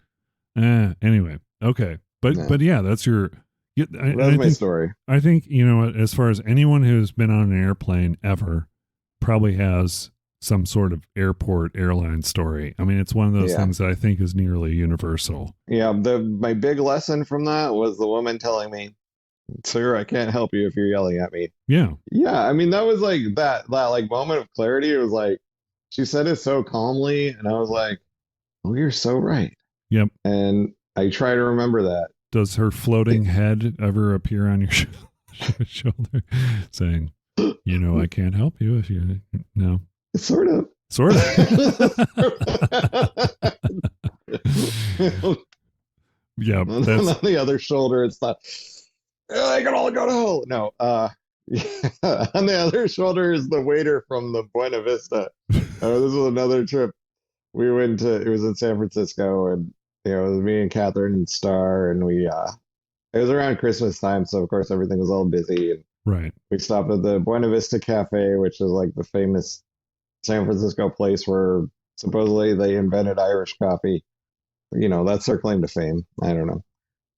Speaker 1: Anyway, okay, but yeah, that's your.
Speaker 2: That's my story.
Speaker 1: I think, as far as anyone who's been on an airplane ever, probably has some sort of airline story. I mean, it's one of those things that I think is nearly universal.
Speaker 2: Yeah, my big lesson from that was the woman telling me, "Sir, I can't help you if you're yelling at me."
Speaker 1: Yeah.
Speaker 2: I mean, that was like that like moment of clarity. It was like she said it so calmly, and I was like, "Oh, you're so right."
Speaker 1: Yep.
Speaker 2: And I try to remember that.
Speaker 1: Does her floating head ever appear on your shoulder, saying, "I can't help you if you no."
Speaker 2: Sort of.
Speaker 1: Yeah.
Speaker 2: On the other shoulder, it's not. I can all go to hell. No. On the other shoulder is the waiter from the Buena Vista. This was another trip. We went to. It was in San Francisco, and it was me and Catherine and Star, and we. It was around Christmas time, so of course everything was all busy. And
Speaker 1: right.
Speaker 2: We stopped at the Buena Vista Cafe, which is like the famous San Francisco place where supposedly they invented Irish coffee. That's their claim to fame. I don't know.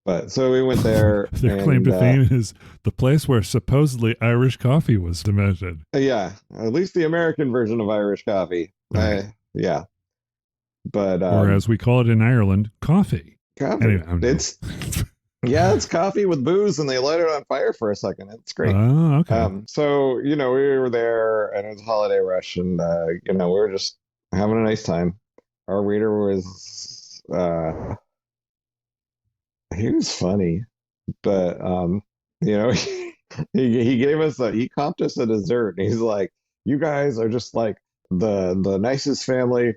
Speaker 2: But so we went there.
Speaker 1: Their claim to fame is the place where supposedly Irish coffee was invented.
Speaker 2: Yeah, at least the American version of Irish coffee. Right. Yeah. But
Speaker 1: or as we call it in Ireland, coffee.
Speaker 2: Anyway, it's coffee with booze, and they light it on fire for a second. It's great.
Speaker 1: Oh, okay.
Speaker 2: So we were there, and it was a holiday rush, and we were just having a nice time. Our waiter was he was funny, but he gave us he comped us a dessert, and he's like, "You guys are just like the nicest family,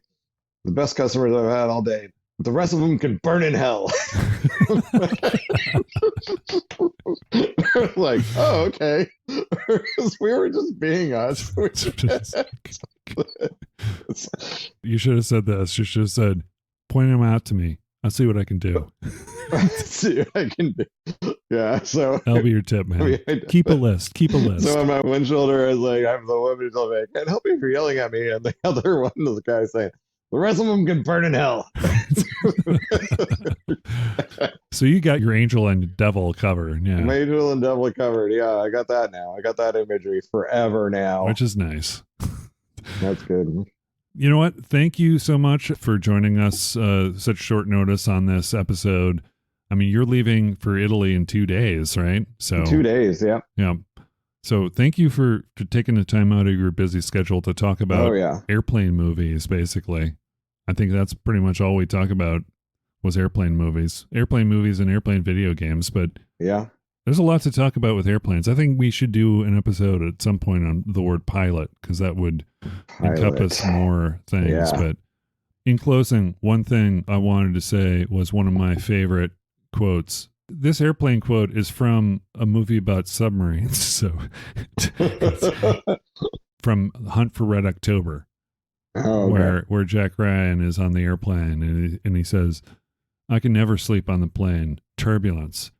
Speaker 2: the best customers I've had all day. The rest of them can burn in hell." Like, oh, okay. We were just being us.
Speaker 1: You should have said this. You should have said, "Point them out to me. I'll see what I can do."
Speaker 2: See what I can do. Yeah, so
Speaker 1: that'll be your tip, man. Keep a list.
Speaker 2: So on my one shoulder, I was like, I have the woman who told me, "I can't help you if you're yelling at me," and the other one is the guy saying, "The rest of them can burn in hell."
Speaker 1: So you got your angel and devil covered. Yeah.
Speaker 2: My angel and devil covered. Yeah, I got that now. I got that imagery forever now.
Speaker 1: Which is nice.
Speaker 2: That's good.
Speaker 1: You know what? Thank you so much for joining us such short notice on this episode. I mean, you're leaving for Italy in 2 days, right? So
Speaker 2: 2 days, yeah.
Speaker 1: Yeah. So thank you for taking the time out of your busy schedule to talk about airplane movies, basically. I think that's pretty much all we talk about was airplane movies and airplane video games. But
Speaker 2: yeah,
Speaker 1: there's a lot to talk about with airplanes. I think we should do an episode at some point on the word pilot, because that would encompass more things. Yeah. But in closing, one thing I wanted to say was one of my favorite quotes. This airplane quote is from a movie about submarines. So from Hunt for Red October.
Speaker 2: Oh, okay.
Speaker 1: where Jack Ryan is on the airplane and he says, "I can never sleep on the plane. Turbulence."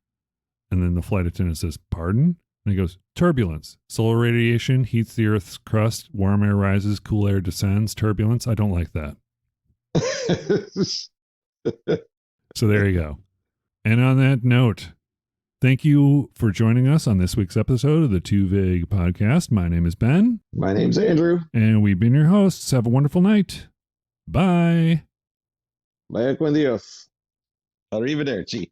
Speaker 1: And then the flight attendant says, "Pardon?" And he goes, "Turbulence. Solar radiation heats the Earth's crust. Warm air rises, cool air descends. Turbulence. I don't like that." So there you go. And on that note, thank you for joining us on this week's episode of the Too Vague Podcast. My name is Ben.
Speaker 2: My name's Andrew.
Speaker 1: And we've been your hosts. Have a wonderful night. Bye.
Speaker 2: Vaya con Dios. Arrivederci.